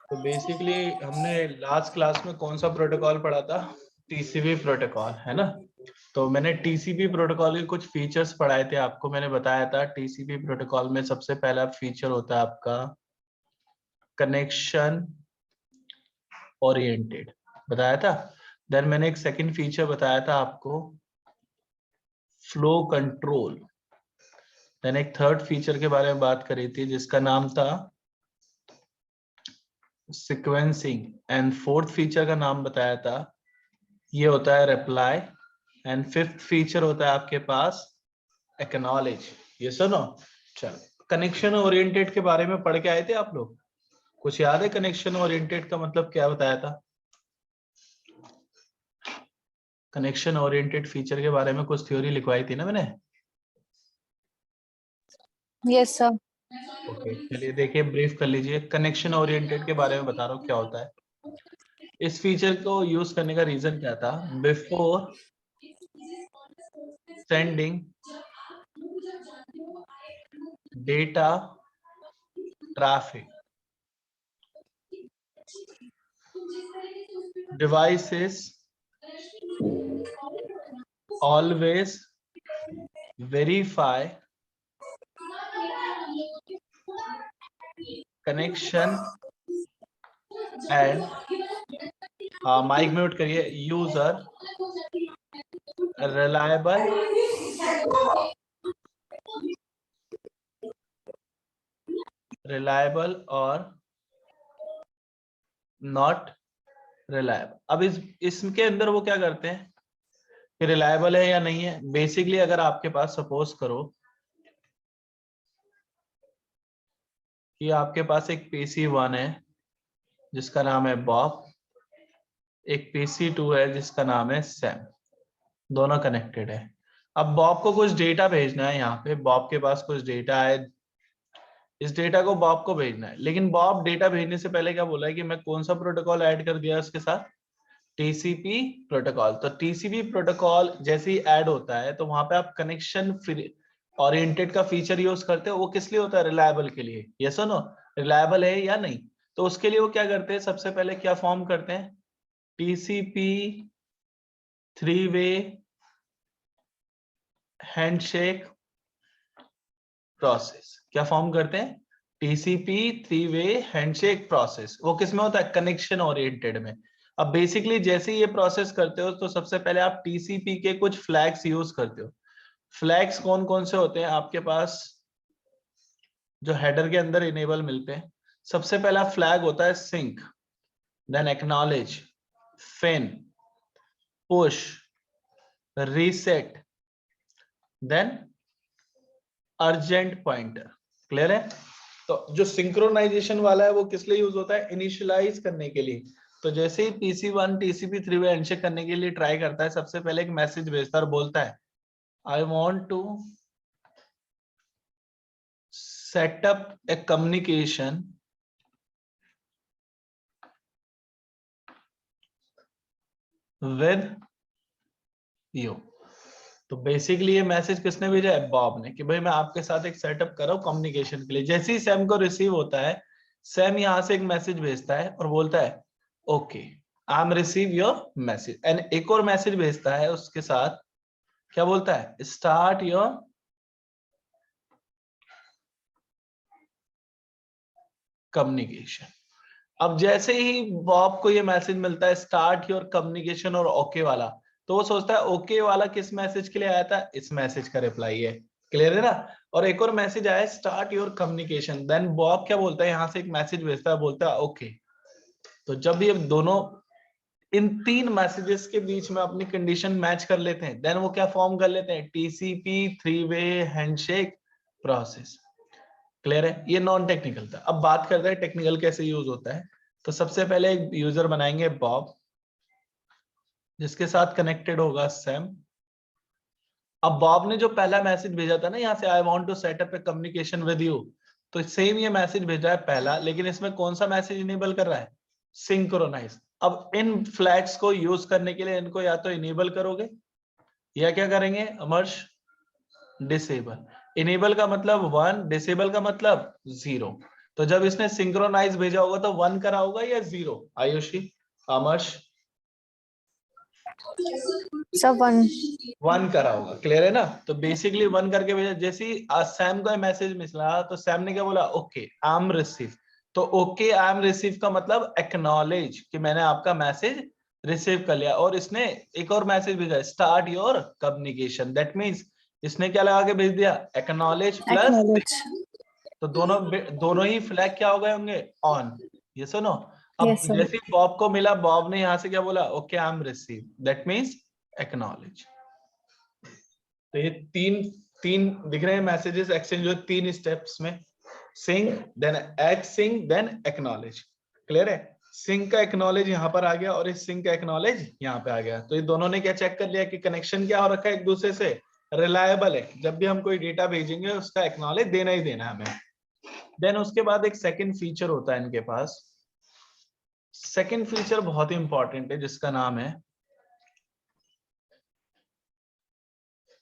तो बेसिकली हमने last class में कौन सा प्रोटोकॉल पढ़ा था? टीसीपी प्रोटोकॉल, है ना। तो मैंने टीसीपी प्रोटोकॉल के कुछ फीचर्स पढ़ाए थे आपको। मैंने बताया था टीसीपी प्रोटोकॉल में सबसे पहला फीचर होता है आपका कनेक्शन ओरिएंटेड, बताया था। देन मैंने एक सेकंड फीचर बताया था आपको, फ्लो कंट्रोल। देन एक थर्ड फीचर के बारे में बात करी थी जिसका नाम था सीक्वेंसिंग। एंड फोर्थ फीचर का नाम बताया था, ये होता है रिप्लाई। एंड फिफ्थ फीचर होता है आपके पास एक्नॉलेज। ये सुनो, चलो कनेक्शन ओरिएंटेड के बारे में पढ़ के आए थे आप लोग? कुछ याद है कनेक्शन ओरिएंटेड का मतलब क्या बताया था? कनेक्शन ओरिएंटेड फीचर के बारे में कुछ थ्योरी लिखवाई थी ना मैंने। Yes sir. ओके, चलिए देखिए, ब्रीफ कर लीजिए। कनेक्शन ओरिएंटेड के बारे में बता रहा हूँ क्या होता है। इस फीचर को यूज करने का रीजन क्या था? Before sending data traffic, devices always verify connection and mic mute करिए, यूजर रिलायबल और नॉट रिलायबल। अब इसके अंदर वो क्या करते हैं कि रिलायबल है या नहीं है। बेसिकली अगर आपके पास सपोज करो कि आपके पास एक PC1 है जिसका नाम है बॉब, एक PC2 है जिसका नाम है सैम, दोनों कनेक्टेड है। अब बॉब को कुछ डेटा भेजना है, यहाँ पे बॉब के पास कुछ डेटा है, इस डेटा को बॉब को भेजना है। लेकिन बॉब डेटा भेजने से पहले क्या बोला है कि मैं कौन सा प्रोटोकॉल ऐड कर दिया उसके साथ? TCP protocol. तो टीसीपी प्रोटोकॉल जैसे ही ऐड होता है तो वहां पे आप कनेक्शन ओरिएंटेड का फीचर यूज करते हो। वो किस लिए होता है? रिलायबल के लिए। ये सुनो, रिलायबल है या नहीं। तो उसके लिए वो क्या करते हैं, सबसे पहले क्या फॉर्म करते हैं? टीसीपी 3-वे हैंडशेक प्रोसेस। क्या फॉर्म करते हैं? टीसीपी 3-वे हैंडशेक प्रोसेस। वो किसमें होता है? कनेक्शन ओरिएंटेड में। अब बेसिकली जैसे ही ये प्रोसेस करते हो तो सबसे पहले आप टीसीपी के कुछ फ्लैग्स यूज करते हो। फ्लैग्स कौन कौन से होते हैं आपके पास जो हेडर के अंदर इनेबल मिलते हैं? सबसे पहला फ्लैग होता है sync, then acknowledge, fin, push, reset, then urgent pointer. Clear है? तो जो सिंक्रोनाइजेशन वाला है वो किस लिए यूज होता है? इनिशियलाइज करने के लिए। तो जैसे ही PC1 टीसीपी 3-वे हैंडशेक करने के लिए ट्राई करता है, सबसे पहले एक मैसेज भेजता है और बोलता है I want to set up a communication with you. तो बेसिकली ये मैसेज किसने भेजा है? बॉब ने, कि भाई मैं आपके साथ एक सेटअप कर रहा हूं कम्युनिकेशन के लिए। जैसे ही सैम को रिसीव होता है, सैम यहां से एक मैसेज भेजता है और बोलता है okay I am receive your message. And एक और मैसेज भेजता है उसके साथ, क्या बोलता है? Start your communication. अब जैसे ही बॉब को ये मैसेज मिलता है स्टार्ट योर कम्युनिकेशन और ओके वाला, तो वो सोचता है ओके वाला किस मैसेज के लिए आया था? इस मैसेज का रिप्लाई है। क्लियर है ना? और एक और मैसेज आया start your communication, then Bob क्या बोलता है? यहां से एक मैसेज भेजता है, बोलता है ओके। तो जब ये दोनों इन तीन मैसेजेस के बीच में अपनी कंडीशन मैच कर लेते हैं, देन वो क्या फॉर्म कर लेते हैं? टीसीपी 3-वे हैंडशेक प्रोसेस। क्लियर है? ये नॉन टेक्निकल था। अब बात करते हैं टेक्निकल कैसे यूज होता है। तो सबसे पहले एक यूजर बनाएंगे बॉब, जिसके साथ कनेक्टेड होगा सैम। अब बॉब ने जो पहला मैसेज भेजा था ना यहाँ से, I want to set up a communication with you, तो सेम ये मैसेज भेजा है पहला, लेकिन इसमें कौन सा मैसेज इनेबल कर रहा है? सिंक्रोनाइज। अब इन फ्लैग्स को यूज करने के लिए इनको या तो इनेबल करोगे या क्या करेंगे अमर्श? डिसेबल। इनेबल का मतलब 1, डिसेबल का मतलब 0। तो जब इसने सिंक्रोनाइज भेजा होगा तो 1 करा होगा या 0? आयुषी, अमर्श, सब 1। 1 करा होगा, क्लियर है ना? तो बेसिकली 1 करके भेजा। जैसे ही सैम का मैसेज मिला तो सैम ने क्या बोला? Okay I am receive. तो ओके आई एम रिसीव का मतलब एक्नॉलेज कि मैंने आपका मैसेज रिसीव कर लिया। और इसने एक और मैसेज भेजा, start your communication. That means इसने क्या लगा के भेज दिया? Acknowledge plus. तो दोनों ही फ्लैग क्या हो गए होंगे? ऑन। ये सुनो, अब Yes, sir. जैसे ही बॉब को मिला, बॉब ने यहां से क्या बोला? Okay I am receive. That means acknowledge. तो ये तीन तीन दिख रहे हैं मैसेजेस एक्सचेंज हुए 3 स्टेप्स में। Sync, then sync, then acknowledge. Clear है? सिंक का एक्नॉलेज यहाँ पर आ गया और इस सिंक का एक्नॉलेज यहाँ पे आ गया। तो ये दोनों ने क्या चेक कर लिया कि कनेक्शन क्या हो रखा है एक दूसरे से, रिलायबल है। जब भी हम कोई डेटा भेजेंगे उसका एक्नॉलेज देना ही देना है हमें। देन उसके बाद एक सेकंड फीचर होता है इनके पास। सेकंड फीचर बहुत ही इंपॉर्टेंट है जिसका नाम है,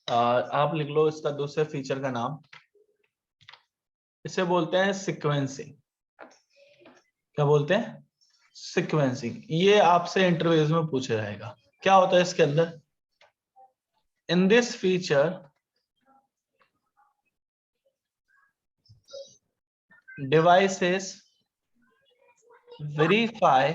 आप लिख लो इसका दूसरे फीचर का नाम, इसे बोलते हैं सीक्वेंसिंग। क्या बोलते हैं? सीक्वेंसिंग। ये आपसे इंटरव्यूज में पूछा जाएगा। क्या होता है इसके अंदर? In this feature devices verify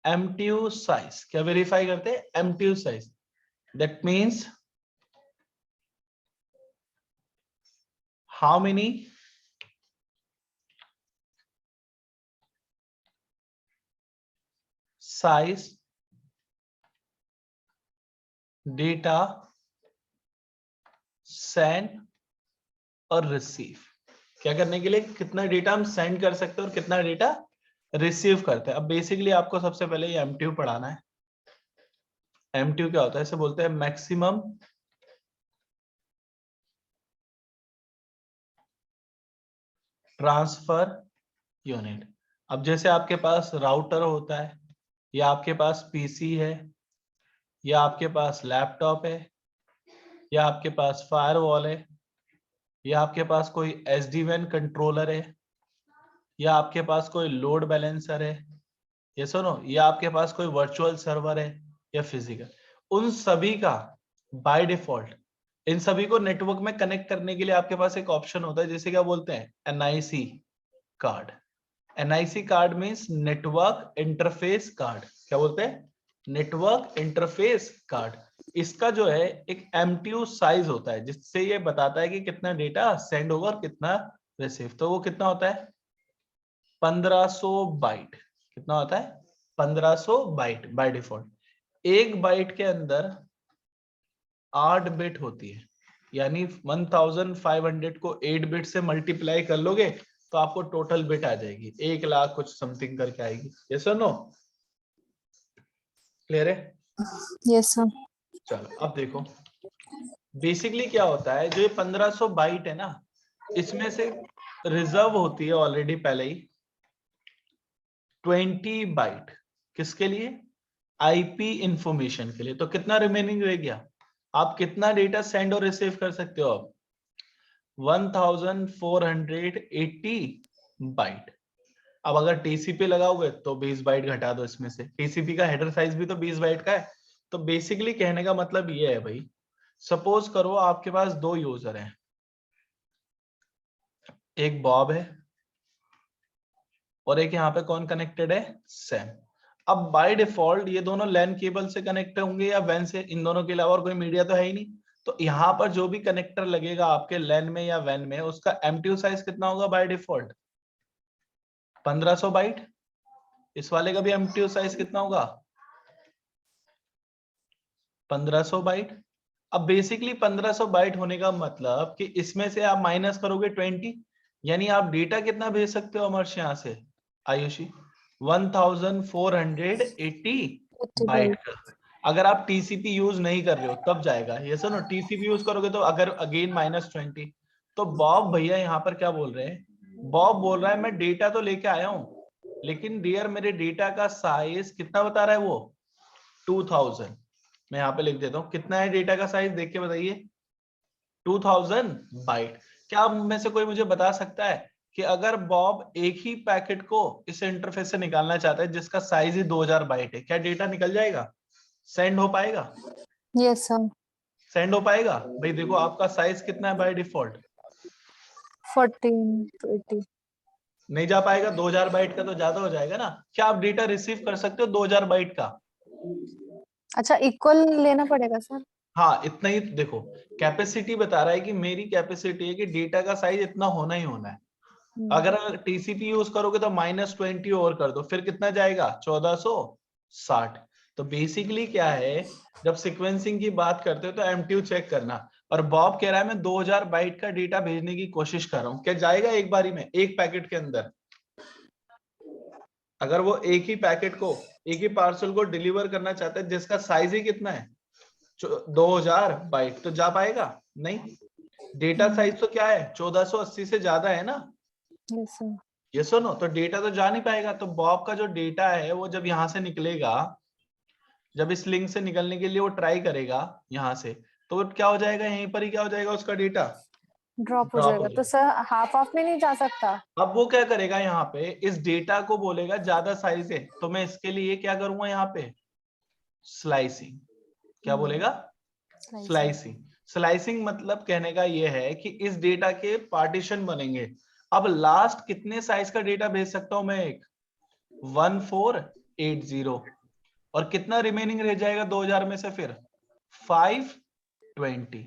MTU size। क्या वेरीफाई करते हैं? MTU size। That means how many size data send और रिसीव। क्या करने के लिए? कितना डेटा हम सेंड कर सकते हैं और कितना डेटा रिसीव करते हैं। अब बेसिकली आपको सबसे पहले ये MTU पढ़ाना है। MTU क्या होता है? इसे बोलते हैं मैक्सिमम ट्रांसफर यूनिट। अब जैसे आपके पास राउटर होता है, या आपके पास पीसी है, या आपके पास लैपटॉप है, या आपके पास फायरवॉल है, या आपके पास कोई SD-WAN कंट्रोलर है, या आपके पास कोई लोड बैलेंसर है, ये सुनो, या आपके पास कोई वर्चुअल सर्वर है या फिजिकल। उन सभी का बाय डिफॉल्ट, इन सभी को नेटवर्क में कनेक्ट करने के लिए आपके पास एक ऑप्शन होता है जिसे क्या बोलते हैं? NIC card. NIC card means network interface card. क्या बोलते हैं? Network interface card. इसका जो है एक MTU साइज होता है जिससे ये बताता है कि कितना डेटा सेंड होगा और कितना रिसीव। तो वो कितना होता है? 1500 बाइट। कितना होता है? 1500 बाइट बाय डिफॉल्ट। एक बाइट के अंदर 8 बिट होती है, यानी 1500 को 8 बिट से मल्टीप्लाई कर लोगे तो आपको टोटल बिट आ जाएगी 1 लाख कुछ समथिंग करके आएगी। यस और नो? क्लियर है? Yes, sir. चलो अब देखो बेसिकली क्या होता है। जो ये 1500 बाइट है ना, इसमें से रिजर्व होती है ऑलरेडी पहले ही 20 बाइट। किसके लिए? आईपी इंफॉर्मेशन के लिए। तो कितना रिमेनिंग रह गया? आप कितना डेटा सेंड और रिसीव कर सकते हो? अब 1480 बाइट। अब अगर टीसीपी लगाओगे तो 20 बाइट घटा दो इसमें से। टीसीपी का हेडर साइज भी तो 20 बाइट का है। तो बेसिकली कहने का मतलब ये है भाई, सपोज करो आपके पास 2 यूजर हैं, एक बॉब है और एक यहाँ पे कौन कनेक्टेड है? सैम। अब बाय डिफॉल्ट ये दोनों लैन केबल से कनेक्ट होंगे या वैन से? इन दोनों के अलावा और कोई मीडिया तो है ही नहीं। तो यहाँ पर जो भी कनेक्टर लगेगा आपके लैन में या वैन में, उसका MTU साइज कितना होगा बाय डिफॉल्ट? 1500 बाइट। इस वाले का भी MTU साइज कितना होगा? 1500 बाइट। अब बेसिकली 1500 बाइट होने का मतलब कि इसमें से आप माइनस करोगे 20, यानी आप डेटा कितना भेज सकते हो अमर्श यहाँ से? आयुषी 1480 बाइट का। अगर आप TCP यूज नहीं कर रहे हो तब जाएगा। ये सुनो, TCP यूज करोगे तो अगर अगेन -20। तो बॉब भैया यहाँ पर क्या बोल रहे हैं? बॉब बोल रहा है मैं डेटा तो लेके आया हूं, लेकिन डियर मेरे डेटा का साइज कितना बता रहा है वो? 2000। मैं यहाँ पे लिख देता हूँ कितना है डेटा का साइज, देख के बताइए। 2000 बाइट। क्या आप में से कोई मुझे बता सकता है कि अगर बॉब एक ही पैकेट को इस इंटरफेस से निकालना चाहता है जिसका साइज ही 2000 बाइट है, क्या डेटा निकल जाएगा? सेंड हो पाएगा? Yes, sir. सेंड हो पाएगा? भाई देखो आपका साइज कितना है बाय डिफॉल्ट? 14 to 80. नहीं जा पाएगा, 2000 बाइट का तो ज्यादा हो जाएगा ना। क्या आप डेटा रिसीव कर सकते हो 2000 बाइट का? अच्छा, इक्वल लेना पड़ेगा सर? हाँ इतना ही। देखो कैपेसिटी बता रहा है कि मेरी कैपेसिटी है कि डेटा का साइज इतना होना ही होना है। अगर टीसीपी यूज करोगे तो -20 और कर दो, फिर कितना जाएगा? 1460। तो बेसिकली क्या है, जब सीक्वेंसिंग की बात करते हो तो एमटीयू चेक करना। और बॉब कह रहा है मैं 2000 बाइट का डेटा भेजने की कोशिश कर रहा हूं, क्या जाएगा एक बारी में एक पैकेट के अंदर? अगर वो एक ही पैकेट को, एक ही पार्सल को डिलीवर करना चाहता है जिसका साइज ही कितना है 2000 बाइट, तो जा पाएगा? नहीं। डेटा साइज तो क्या है 1480 से ज्यादा है ना। Yes, sir. ये सुनो, तो डेटा तो जा नहीं पाएगा। तो बॉब का जो डेटा है वो जब यहां से निकलेगा, जब इस लिंक से निकलने के लिए वो ट्राई करेगा यहां से, तो वो क्या हो जाएगा, यहीं पर ही क्या हो जाएगा, उसका डेटा ड्रॉप हो ड्रॉप हो जाएगा। तो जाएगा। सर हाफ ऑफ में नहीं जा सकता? अब वो क्या करेगा, यहाँ पे इस डेटा को बोलेगा ज्यादा साइज है, तो मैं इसके लिए क्या करूंगा, यहाँ पे स्लाइसिंग। क्या बोलेगा? स्लाइसिंग। स्लाइसिंग मतलब कहने का ये है कि इस डेटा के पार्टीशन बनेंगे। अब लास्ट कितने साइज का डेटा भेज सकता हूं मैं? एक 1480। और कितना रिमेनिंग रह जाएगा 2000 में से? फिर 520।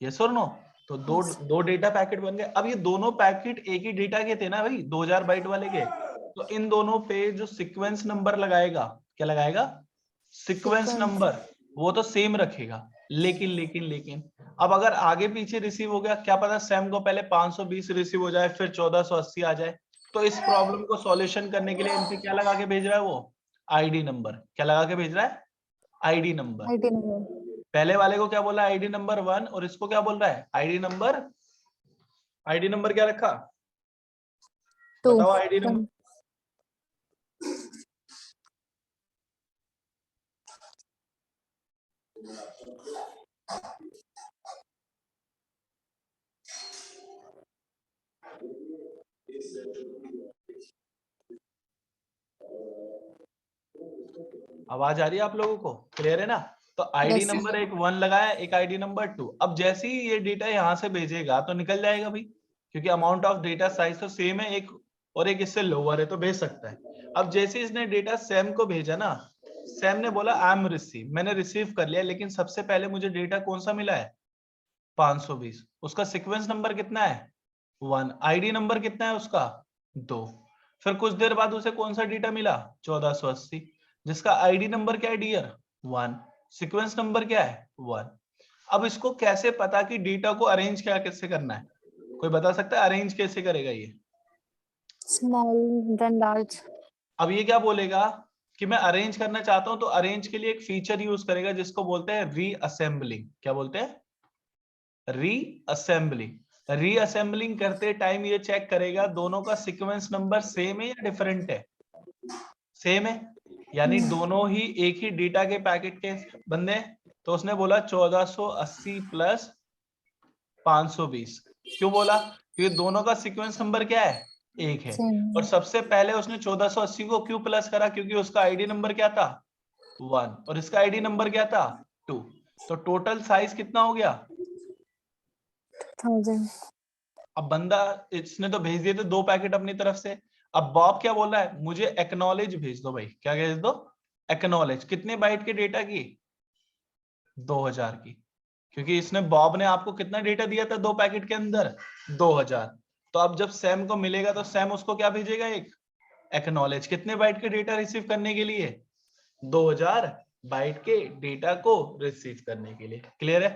यस और नो? तो दो डेटा पैकेट बन गए। अब ये दोनों पैकेट एक ही डेटा के थे ना भाई, 2000 बाइट वाले के। तो इन दोनों पे जो सीक्वेंस नंबर लगाएगा, क्या लगाएगा? सीक्वेंस नंबर, वो तो सेम रखेगा। लेकिन अब अगर आगे पीछे रिसीव हो गया, क्या पता सैम को पहले 520 रिसीव हो जाए फिर 1480 आ जाए। तो इस प्रॉब्लम को सॉल्यूशन करने के लिए इनसे क्या लगा के भेज रहा है वो? ID number. क्या लगा के भेज रहा है? ID number. ID number. पहले वाले को क्या बोला? ID number 1। और इसको क्या बोल रहा है? ID number. आईडी नंबर क्या रखा? 2। बताओ आईडी नंबर। आवाज आ रही है आप लोगों को? क्लियर है ना? तो आईडी Yes, sir. नंबर एक 1 लगाया, एक आईडी नंबर 2। अब जैसे ही ये डेटा यहां से भेजेगा तो निकल जाएगा भाई, क्योंकि अमाउंट ऑफ डेटा साइज तो सेम है, एक और एक इससे लोअर है, तो भेज सकता है। अब जैसे इसने डेटा सैम को भेजा ना, सैम ने बोला आई एम रिसीव, मैंने रिसीव कर लिया, लेकिन सबसे पहले मुझे डेटा कौन सा मिला है? 520। उसका सीक्वेंस नंबर कितना है? 1। आईडी नंबर कितना है उसका? 2। फिर कुछ देर बाद उसे कौन सा डेटा मिला? 1480, जिसका आईडी नंबर क्या है डियर? 1। सीक्वेंस नंबर क्या है? 1। अब इसको कैसे पता कि डेटा को अरेंज क्या कैसे करना है? कोई बता सकता है अरेंज कैसे करेगा ये? Small then large. अब ये क्या बोलेगा कि मैं अरेंज करना चाहता हूं, तो अरेंज के लिए एक फीचर यूज करेगा जिसको बोलते हैं रीअसेंबलिंग। क्या बोलते हैं? रीअसेंबलिंग। रीअसेंबलिंग करते टाइम ये चेक करेगा दोनों का सीक्वेंस नंबर सेम है या डिफरेंट है। सेम है, यानी दोनों ही एक ही डेटा के पैकेट के बंदे हैं। तो उसने बोला 1480 प्लस 520। क्यों बोला? क्योंकि दोनों का सीक्वेंस नंबर क्या है? एक है। और Same. सबसे पहले उसने 1480 को क्यों प्लस करा? क्योंकि उसका आईडी नंबर क्या था? 1। और इसका आईडी नंबर क्या था? 2। तो टोटल साइज कितना हो गया? 1000. अब बंदा, इसने तो भेज दिए थे 2 पैकेट अपनी तरफ से। अब बॉब क्या बोल रहा है? मुझे एक्नॉलेज भेज दो भाई। क्या भेज दो? एक्नॉलेज। कितने बाइट के डेटा की? 2000 की। क्योंकि इसने, बॉब ने आपको कितना डेटा दिया था 2 पैकेट के अंदर? 2000। तो अब जब सैम को मिलेगा तो सैम उसको क्या भेजेगा? एक एक्नॉलेज। कितने बाइट के डेटा रिसीव करने के लिए? 2000 बाइट के डेटा को रिसीव करने के लिए। क्लियर है?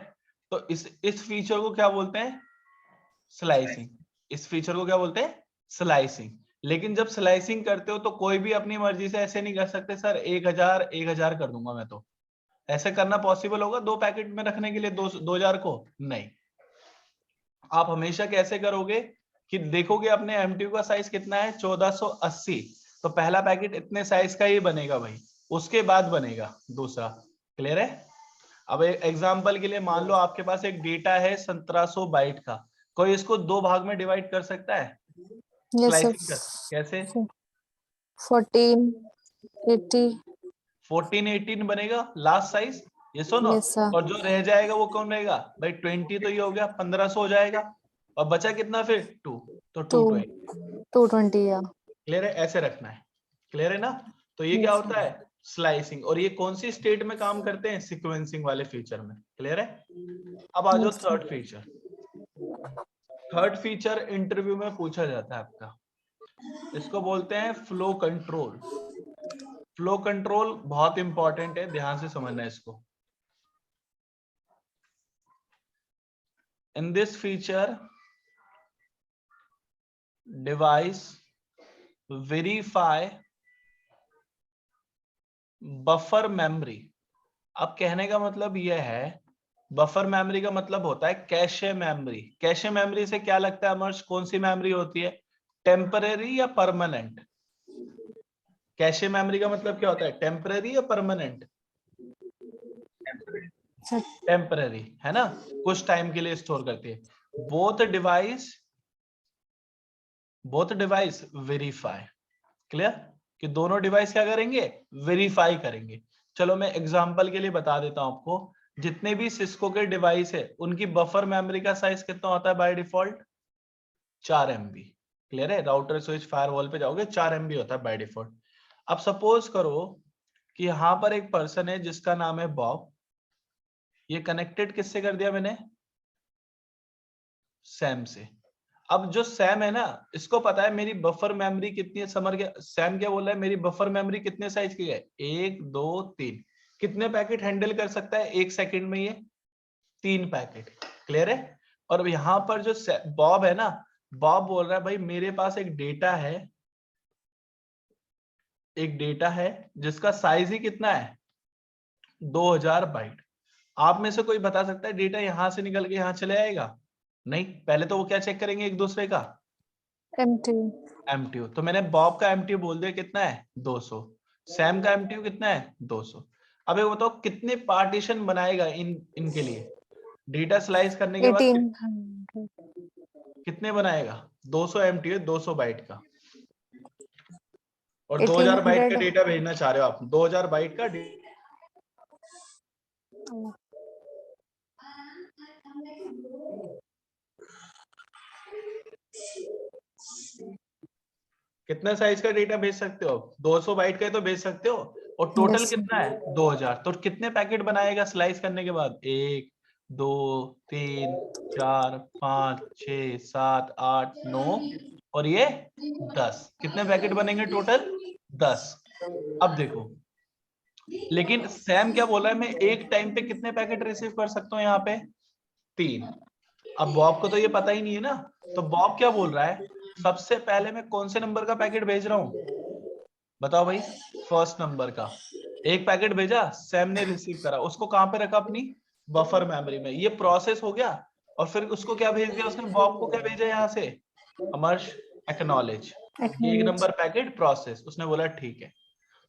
तो इस फीचर को क्या बोलते हैं? स्लाइसिंग। इस फीचर को क्या बोलते हैं? स्लाइसिंग। लेकिन जब स्लाइसिंग करते हो तो कोई भी अपनी मर्जी से ऐसे नहीं कर सकते सर 1000 कर दूंगा मैं। तो ऐसे करना पॉसिबल होगा 2 पैकेट में रखने के लिए 2000 को? नहीं। आप हमेशा कैसे करोगे कि देखोगे अपने एमटीयू का साइज कितना है? 1480। तो पहला पैकेट इतने साइज का ही बनेगा भाई, उसके बाद बनेगा दूसरा। क्लियर है? अब एग्जांपल के लिए मान लो आपके पास एक डेटा है 1700 बाइट का, कोई इसको 2 भाग में डिवाइड कर सकता है? यस स्लाइसिंग कर कैसे? 14 80 14 18 बनेगा लास्ट साइज, ये सुनो। यस सर और जो रह जाएगा वो कौन रहेगा भाई? 20 तो ये हो गया, 1500 हो जाएगा, और बचा कितना फिर? 2, तो 220। 220 या क्लियर है? ऐसे रखना है, क्लियर है ना? तो ये क्या यस होता है? स्लाइसिंग। और ये कौन सी स्टेट में काम करते हैं? सीक्वेंसिंग वाले फीचर में। क्लियर है? अब आ जाओ third feature. Third feature interview में पूछा जाता है आपका, इसको बोलते हैं फ्लो कंट्रोल। फ्लो कंट्रोल बहुत इंपॉर्टेंट है, ध्यान से समझना है इसको। In this feature device verify buffer memory. अब कहने का मतलब यह है, बफर मेमोरी का मतलब होता है कैशे मेमोरी। कैशे मेमोरी से क्या लगता है अमर्श, कौन सी मेमोरी होती है? टेम्परेरी या परमानेंट? कैशे मेमोरी का मतलब क्या होता है? टेम्परेरी या परमानेंट? टेम्परेरी, है ना, कुछ टाइम के लिए स्टोर करती है। Both device verify. क्लियर? कि दोनों डिवाइस क्या करेंगे? वेरीफाई करेंगे। चलो मैं एग्जांपल के लिए बता देता हूं आपको। जितने भी सिस्को के डिवाइस है उनकी बफर मेमोरी का साइज कितना होता है बाय डिफॉल्ट? 4 MB। क्लियर है? राउटर स्विच फायरवॉल पे जाओगे 4 MB होता है बाय डिफॉल्ट। अब सपोज करो कि यहां पर एक पर्सन है जिसका नाम है बॉब। ये कनेक्टेड किससे कर दिया मैंने? सैम से। अब जो सैम है ना, इसको पता है मेरी बफर मेमोरी कितनी है। समर के सैम क्या बोल रहा है? मेरी बफर मेमोरी कितने साइज की है? 1 2 3। कितने पैकेट हैंडल कर सकता है 1 सेकंड में? ये 3 पैकेट। क्लियर है? और यहां पर जो बॉब है ना, बॉब बोल रहा है भाई मेरे पास एक डेटा है जिसका साइज ही कितना है? 2000 बाइट। आप में से कोई बता सकता है डेटा यहां से निकल के यहां चले आएगा? नहीं, पहले तो वो क्या चेक करेंगे एक दूसरे का? एमटीयू। तो मैंने बॉब का एमटीयू बोल दिया, कितना है? 200। सैम का एमटीयू कितना है? 200। अब ये बताओ कितने पार्टीशन बनाएगा इनके लिए डेटा स्लाइस करने के बाद? 1800 कितने बनाएगा? 200 एमटीयू, 200 बाइट का। और 2000 बाइट का 1800 डेटा भेजना चाह रहे हो आप? 2000 बाइट का कितने साइज का डेटा भेज सकते हो? 200 बाइट का तो भेज सकते हो। और टोटल यस कितना है? 2000। तो कितने पैकेट बनाएगा स्लाइस करने के बाद? 1 2 3 4 5 6 7 8 9 और ये 10। कितने पैकेट बनेंगे टोटल? 10। अब देखो, लेकिन सैम क्या बोला है? मैं एक टाइम पे कितने पैकेट रिसीव कर सकता हूँ यहाँ पे? 3। अब बॉब को तो ये पता ही नहीं है ना, तो बॉब क्या बोल रहा है? सबसे पहले मैं कौन से नंबर का पैकेट भेज रहा हूँ? बताओ भाई। फर्स्ट नंबर का एक पैकेट भेजा, सैम ने रिसीव करा, उसको कहां पे रखा? अपनी बफर मेमोरी में। ये प्रोसेस हो गया। और फिर उसको क्या भेज दिया उसने? बॉब को क्या भेजा यहाँ से? अमर्श, एक्नॉलेज। एक नंबर पैकेट प्रोसेस। उसने बोला ठीक है।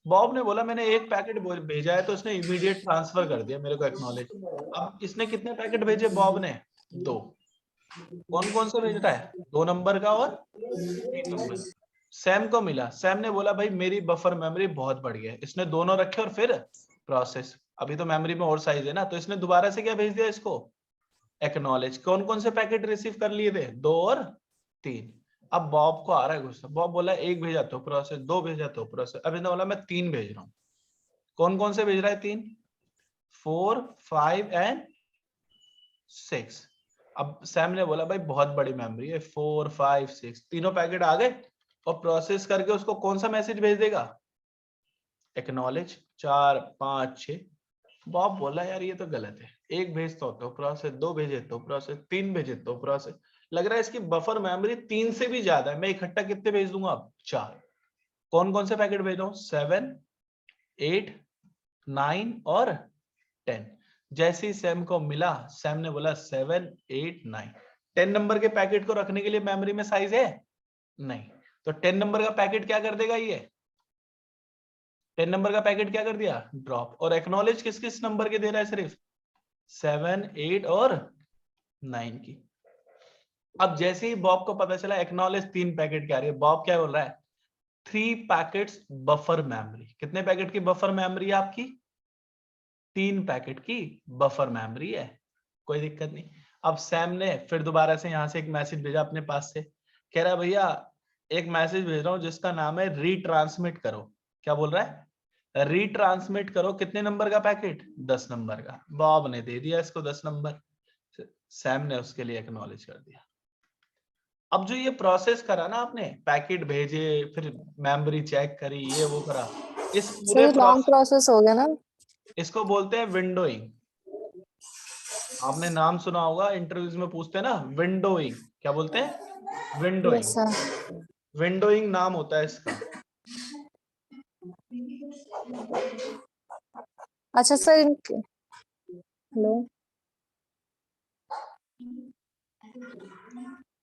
बॉब ने बोला मैंने एक पैकेट भेजा है, तो उसने इमीडिएट ट्रांसफर कर दिया मेरे को एक्नॉलेज। अब इसने कितने पैकेट भेजे बॉब ने? 2। कौन कौन से भेज रहा है? 2 नंबर का और 3 नंबर। सैम को मिला, सैम ने बोला भाई मेरी बफर मेमोरी बहुत बढ़िया है। इसने दोनों रखे और फिर प्रोसेस। अभी तो मेमोरी में और साइज है ना, तो इसने दोबारा से क्या भेज दिया इसको? एक्नॉलेज। कौन कौन से पैकेट रिसीव कर लिए थे? 2 और 3। अब बॉब को आ रहा है गुस्सा। बॉब बोला एक भेजा तो प्रोसेस, 2 भेजा तो प्रोसेस। अब इसने बोला मैं 3 भेज रहा हूँ। कौन कौन से भेज रहा है? 3 4 5 एंड 6। अब सैम ने बोला भाई बहुत बड़ी मेमोरी है, 4 5 6 तीनों पैकेट आ गए। और प्रोसेस करके उसको कौन सा मैसेज भेज देगा? एक्नॉलेज। 4 5 6। बॉब बोला यार ये तो गलत है। एक भेजता हो तो प्रोसेस, 2 भेजे तो प्रोसेस, 3 भेजे तो प्रोसेस। लग रहा है इसकी बफर मेमोरी 3 से भी ज्यादा है। मैं इकट्ठा कितने भेज दूंगा अब? 4। कौन कौन से पैकेट भेज रहा हूँ? 7 8 9 और 10। जैसे ही सैम को मिला, सैम ने बोला 7 8 9। 10 नंबर के पैकेट को रखने के लिए मेमोरी में साइज है? नहीं। तो 10 नंबर का पैकेट क्या कर देगा? ये 10 नंबर का पैकेट क्या कर दिया? ड्रॉप। और एक्नॉलेज किस किस नंबर के दे रहा है? सिर्फ 7, 8 और 9 की। अब जैसे ही बॉब को पता चला एक्नॉलेज 3 पैकेट की आ रही है, बॉब क्या बोल रहा है 3 पैकेट्स बफर मेमोरी। कितने पैकेट की बफर मेमोरी है आपकी? 3 पैकेट की बफर मेमोरी है, कोई दिक्कत नहीं। अब सैम ने फिर दोबारा से यहाँ से एक मैसेज भेजा अपने पास से, कह रहा है भैया एक मैसेज भेज रहा हूँ जिसका नाम है रीट्रांसमिट करो। क्या बोल रहा है? रीट्रांसमिट करो। कितने नंबर का पैकेट? 10 नंबर का। बॉब ने दे दिया इसको 10 नंबर, सैम ने उसके लिए एक्नॉलेज कर दिया। अब जो ये प्रोसेस करा ना आपने, पैकेट भेजे, फिर मेमोरी चेक करी, ये वो करा, इस पूरे सर लॉन्ग प्रोसेस हो गया ना। इसको बोलते हैं विंडोइंग। आपने नाम सुना होगा, इंटरव्यूज में पूछते हैं ना विंडोइंग। क्या बोलते हैं? Yes windowing. सर। विंडोइंग नाम होता है इसका। अच्छा सर इनके हेलो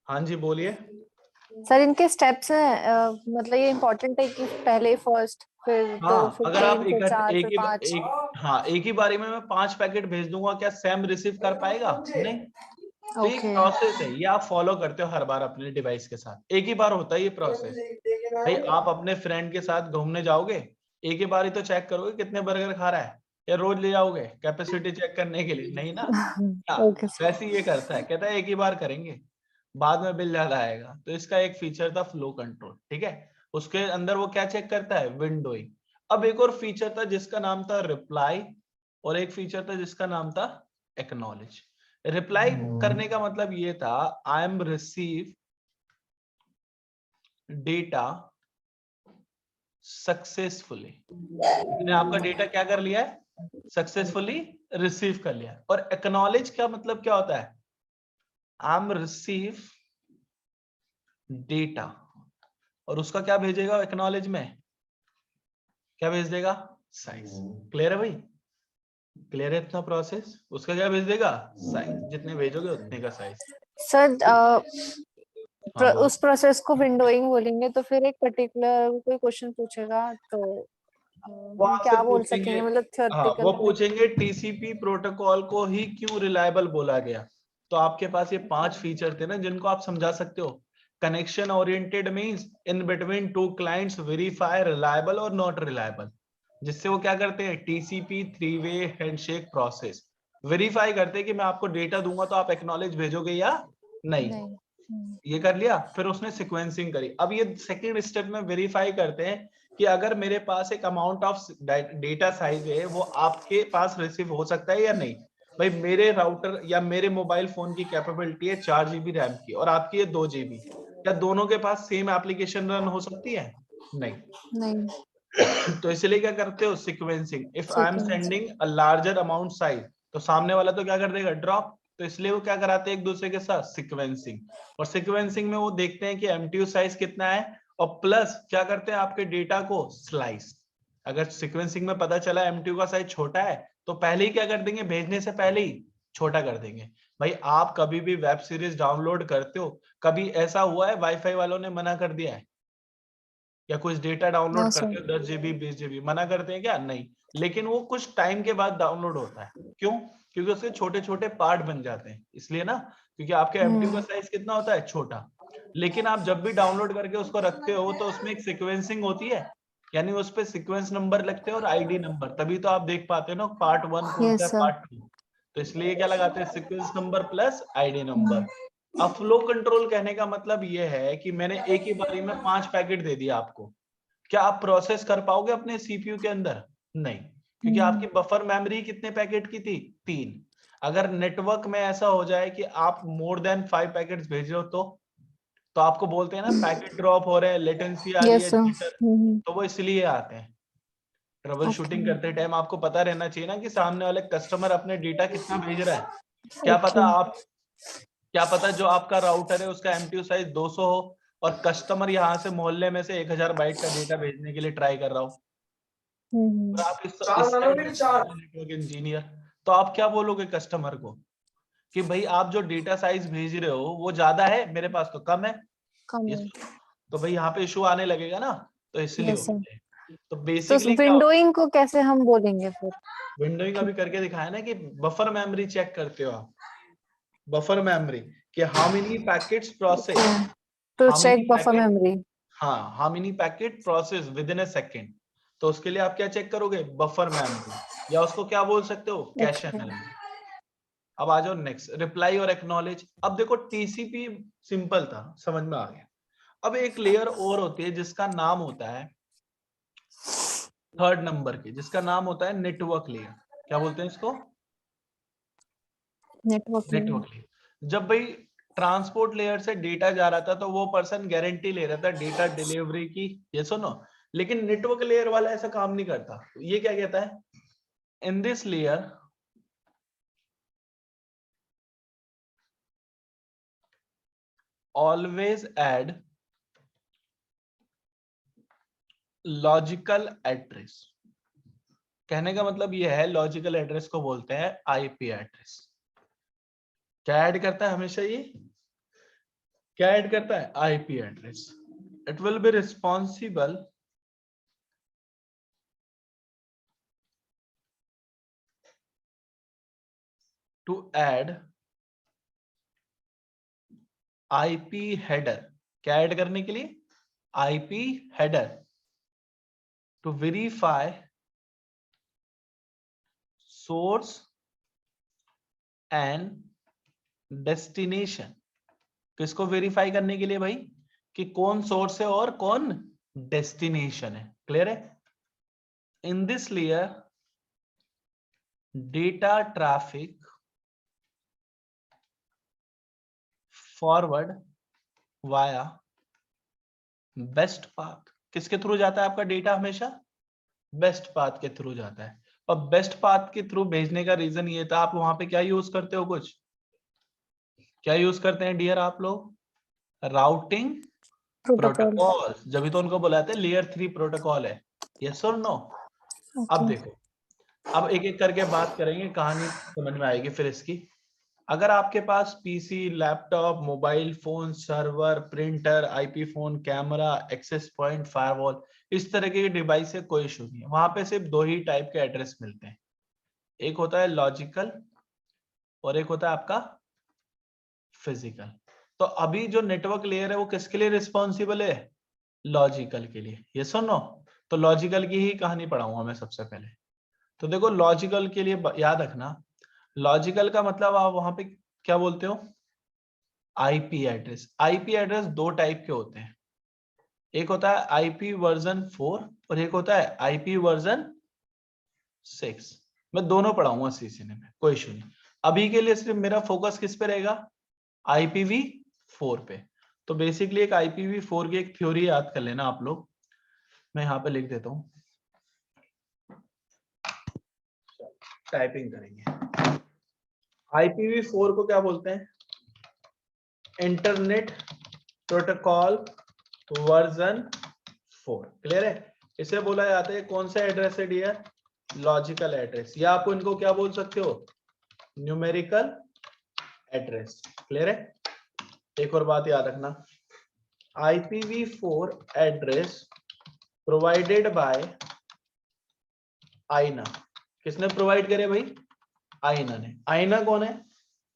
हाँ जी बोलिए। सर, इनके स्टेप्स हैं, मतलब ये इम्पोर्टेंट है कि पहले फर्स्ट, फिर दो, हाँ, फिर अगर आप 3, फिर 4, फिर 5। हाँ एक ही बारी में मैं 5 पैकेट भेज दूंगा, क्या सैम रिसीव कर पाएगा? नहीं। तो ये ओके। प्रोसेस है, ये आप फॉलो करते हो हर बार अपने डिवाइस के साथ। एक ही बार होता है ये प्रोसेस। भाई आप अपने फ्रेंड के साथ घूमने जाओगे, एक ही बार ही तो चेक करोगे कितने बर्गर खा रहा है, या रोज ले जाओगे कैपेसिटी चेक करने के लिए? नहीं ना। हाँ, ओके सर। वैसे ही ये करता है, कहता है एक ही बार करेंगे, बाद में बिल ज्यादा आएगा। तो इसका एक फीचर था फ्लो कंट्रोल, ठीक है। उसके अंदर वो क्या चेक करता है? विंडोइंग। अब एक और फीचर था जिसका नाम था रिप्लाई, और एक फीचर था जिसका नाम था एक्नॉलेज। रिप्लाई करने का मतलब ये था I am receive data successfully. मैंने आपका डेटा क्या कर लिया है? सक्सेसफुली रिसीव कर लिया। और एक्नॉलेज का मतलब क्या होता है? आई एम रिसीव डेटा, और उसका क्या भेजेगा एक्नॉलेज में? क्या भेज देगा? साइज। क्लियर है भाई? क्लियर है इतना प्रोसेस? उसका क्या भेज देगा? साइज। जितने भेजोगे उतने का साइज। सर हाँ बोलो। उस प्रोसेस को विंडोइंग बोलेंगे तो फिर एक पर्टिकुलर कोई क्वेश्चन पूछेगा तो वो हम आपसे क्या बोल पूछेंगे, सकेंगे, मतलब हाँ वो थियोरेटिकल पे। पूछेंगे टीसीपी प्रोटोकॉल को ही क्यों रिलायबल बोला गया। तो आपके पास ये 5 फीचर थे ना जिनको आप समझा सकते हो। Connection oriented means in between two clients verify reliable और नॉट रिलायबल। जिससे वो क्या करते हैं? TCP 3 way handshake process verify करते हैं कि मैं आपको डेटा दूंगा तो आप एक्नॉलेज भेजोगे या नहीं। नहीं। ये कर लिया। फिर उसने सीक्वेंसिंग करी। अब ये सेकंड स्टेप में वेरीफाई करते हैं कि अगर मेरे पास एक अमाउंट ऑफ डेटा साइज है वो आपके पास रिसीव हो सकता है या नहीं। भाई मेरे राउटर या मेरे मोबाइल फोन की कैपेबिलिटी है 4 GB रैम की और आपकी है 2 GB। क्या दोनों के पास सेम एप्लीकेशन रन हो सकती है? नहीं। नहीं। तो इसलिए क्या करते हो? Sequencing. If I am sequence. Sending a larger amount size, तो सामने वाला तो क्या कर देगा? ड्रॉप। तो इसलिए वो क्या कराते हैं एक दूसरे के साथ? सीक्वेंसिंग। और सीक्वेंसिंग में वो देखते हैं कि एमटीयू साइज कितना है, और प्लस क्या करते हैं आपके डेटा को स्लाइस। अगर सीक्वेंसिंग में पता चला एमटीयू का साइज छोटा है तो पहले ही क्या कर देंगे? भेजने से पहले ही छोटा कर देंगे। भाई आप कभी भी वेब सीरीज डाउनलोड करते हो, कभी ऐसा हुआ है वाईफाई वालों ने मना कर दिया है? या कुछ डेटा डाउनलोड नो करते सर। हो 10 GB 20 GB, मना करते हैं क्या? नहीं। लेकिन वो कुछ टाइम के बाद डाउनलोड होता है। क्यों? क्योंकि उसके छोटे छोटे पार्ट बन जाते हैं, इसलिए ना। क्योंकि आपके एमटीयू का साइज कितना होता है? छोटा। लेकिन आप जब भी डाउनलोड करके उसको रखते हो तो उसमें एक सीक्वेंसिंग होती है, यानी उस पे सीक्वेंस नंबर लगते हैं और आईडी नंबर, तभी तो आप देख पाते हो ना पार्ट 1 कौन सा है, यस सर। पार्ट 2। तो इसलिए क्या लगाते हैं? Sequence number plus ID number. अब फ्लो कंट्रोल कहने का मतलब ये है कि मैंने एक ही बारी में 5 पैकेट दे दिया आपको, क्या आप प्रोसेस कर पाओगे अपने सीपीयू के अंदर? नहीं, क्योंकि आपकी बफर मेमोरी कितने पैकेट की थी? 3। अगर नेटवर्क में ऐसा हो जाए कि आप मोर देन 5 पैकेट्स भेज रहे हो तो आपको बोलते हैं ना पैकेट ड्रॉप हो रहे हैं, लेटेंसी आ रही यस है, सर। जिटर। तो वो इसलिए आते हैं। Trouble okay. शूटिंग करते टाइम आपको पता रहना चाहिए ना कि सामने वाले कस्टमर अपने डेटा कितना भेज रहा है। क्या ओके। पता आप क्या पता जो आपका राउटर है उसका एमटीयू साइज 200 हो और कस्टमर यहाँ से मोहल्ले में से 1000 बाइट का डेटा भेजने के लिए ट्राई कर रहा हो, और आप इस साइड नेटवर्क इंजीनियर, तो आप क्या बोलोगे कस्टमर को कि भाई आप जो डेटा साइज भेज रहे हो वो ज्यादा है, मेरे पास तो कम है। कम है। तो भाई यहाँ पे इशू आने लगेगा ना। तो इसलिए यस सर। होते हैं। तो तो बेसिकली विंडोइंग को कैसे हम बोलेंगे फिर? विंडोइंग अभी करके दिखाया ना कि बफर मेमोरी चेक करते हो आप, बफर मेमोरी कि how many packets process, to how many check buffer packet, memory. हाँ how many packet process within a second. तो उसके लिए आप क्या चेक करोगे? बफर मेमोरी, या उसको क्या बोल सकते हो? Cache memory. अब आ जाओ नेक्स्ट, रिप्लाई और एक्नॉलेज। अब देखो टीसीपी सिंपल था, समझ में आ गया। अब एक लेयर और होती है जिसका नाम होता है थर्ड नंबर की, जिसका नाम होता है नेटवर्क लेयर। क्या बोलते हैं इसको? Network network. जब भाई ट्रांसपोर्ट लेयर से डेटा जा रहा था तो वो पर्सन गारंटी ले रहा था डेटा डिलीवरी की, ये सुनो। लेकिन नेटवर्क लेयर वाला ऐसा काम नहीं करता। ये क्या कहता है? इन this layer always add logical address. कहने का मतलब ये है, लॉजिकल एड्रेस को बोलते हैं आईपी एड्रेस। क्या ऐड करता है हमेशा ये? क्या ऐड करता है? IP address. It will be responsible to add IP header. क्या ऐड करने के लिए? IP header to verify source and destination. किसको वेरीफाई करने के लिए भाई? कि कौन सोर्स है और कौन डेस्टिनेशन है। क्लियर है? इन this layer data traffic forward via best path. किसके थ्रू जाता है आपका डेटा? हमेशा बेस्ट पाथ के थ्रू जाता है। और बेस्ट पाथ के थ्रू भेजने का रीजन ये था, आप वहां पे क्या यूज करते हो? कुछ क्या यूज करते हैं डियर आप लोग? Routing protocol. प्रोटोकॉल। जब तो उनको बुलाते हैं लेयर 3 प्रोटोकॉल है। यस और नो? अब देखो, अब एक एक करके बात करेंगे, कहानी समझ में आएगी फिर इसकी। अगर आपके पास PC, laptop, mobile phone, server, printer, IP phone, camera, access point, firewall, इस तरह के डिवाइस से कोई इशू नहीं है। वहां पे सिर्फ दो ही टाइप के एड्रेस मिलते हैं, एक होता है लॉजिकल और एक होता है आपका फिजिकल। तो अभी जो नेटवर्क लेयर है वो किसके लिए रिस्पॉन्सिबल है? लॉजिकल के लिए। ये सुनो, तो लॉजिकल की ही कहानी पढ़ाऊंगा मैं सबसे पहले। तो देखो लॉजिकल के लिए याद रखना, लॉजिकल का मतलब आप वहां पे क्या बोलते हो? IP address. आईपी एड्रेस दो टाइप के होते हैं, एक होता है आईपी वर्जन 4 और एक होता है आईपी वर्जन 6। मैं दोनों पढ़ाऊंगा सीसीएन में, कोई इशू नहीं। अभी के लिए सिर्फ मेरा फोकस किस पे रहेगा? IPv4 पे। तो बेसिकली एक IPv4 की एक थ्योरी याद कर लेना आप लोग। मैं यहाँ पे लिख देता हूँ, टाइपिंग करेंगे। IPv4 को क्या बोलते हैं? Internet protocol version 4। क्लियर है? इसे बोला जाता है, कौन सा एड्रेस है डियर? लॉजिकल एड्रेस, या आप इनको क्या बोल सकते हो? Numerical address. क्लियर है? एक और बात याद रखना, IPv4 एड्रेस प्रोवाइडेड बाय आईना। किसने प्रोवाइड करे भाई? आईना ने। आईना कौन है?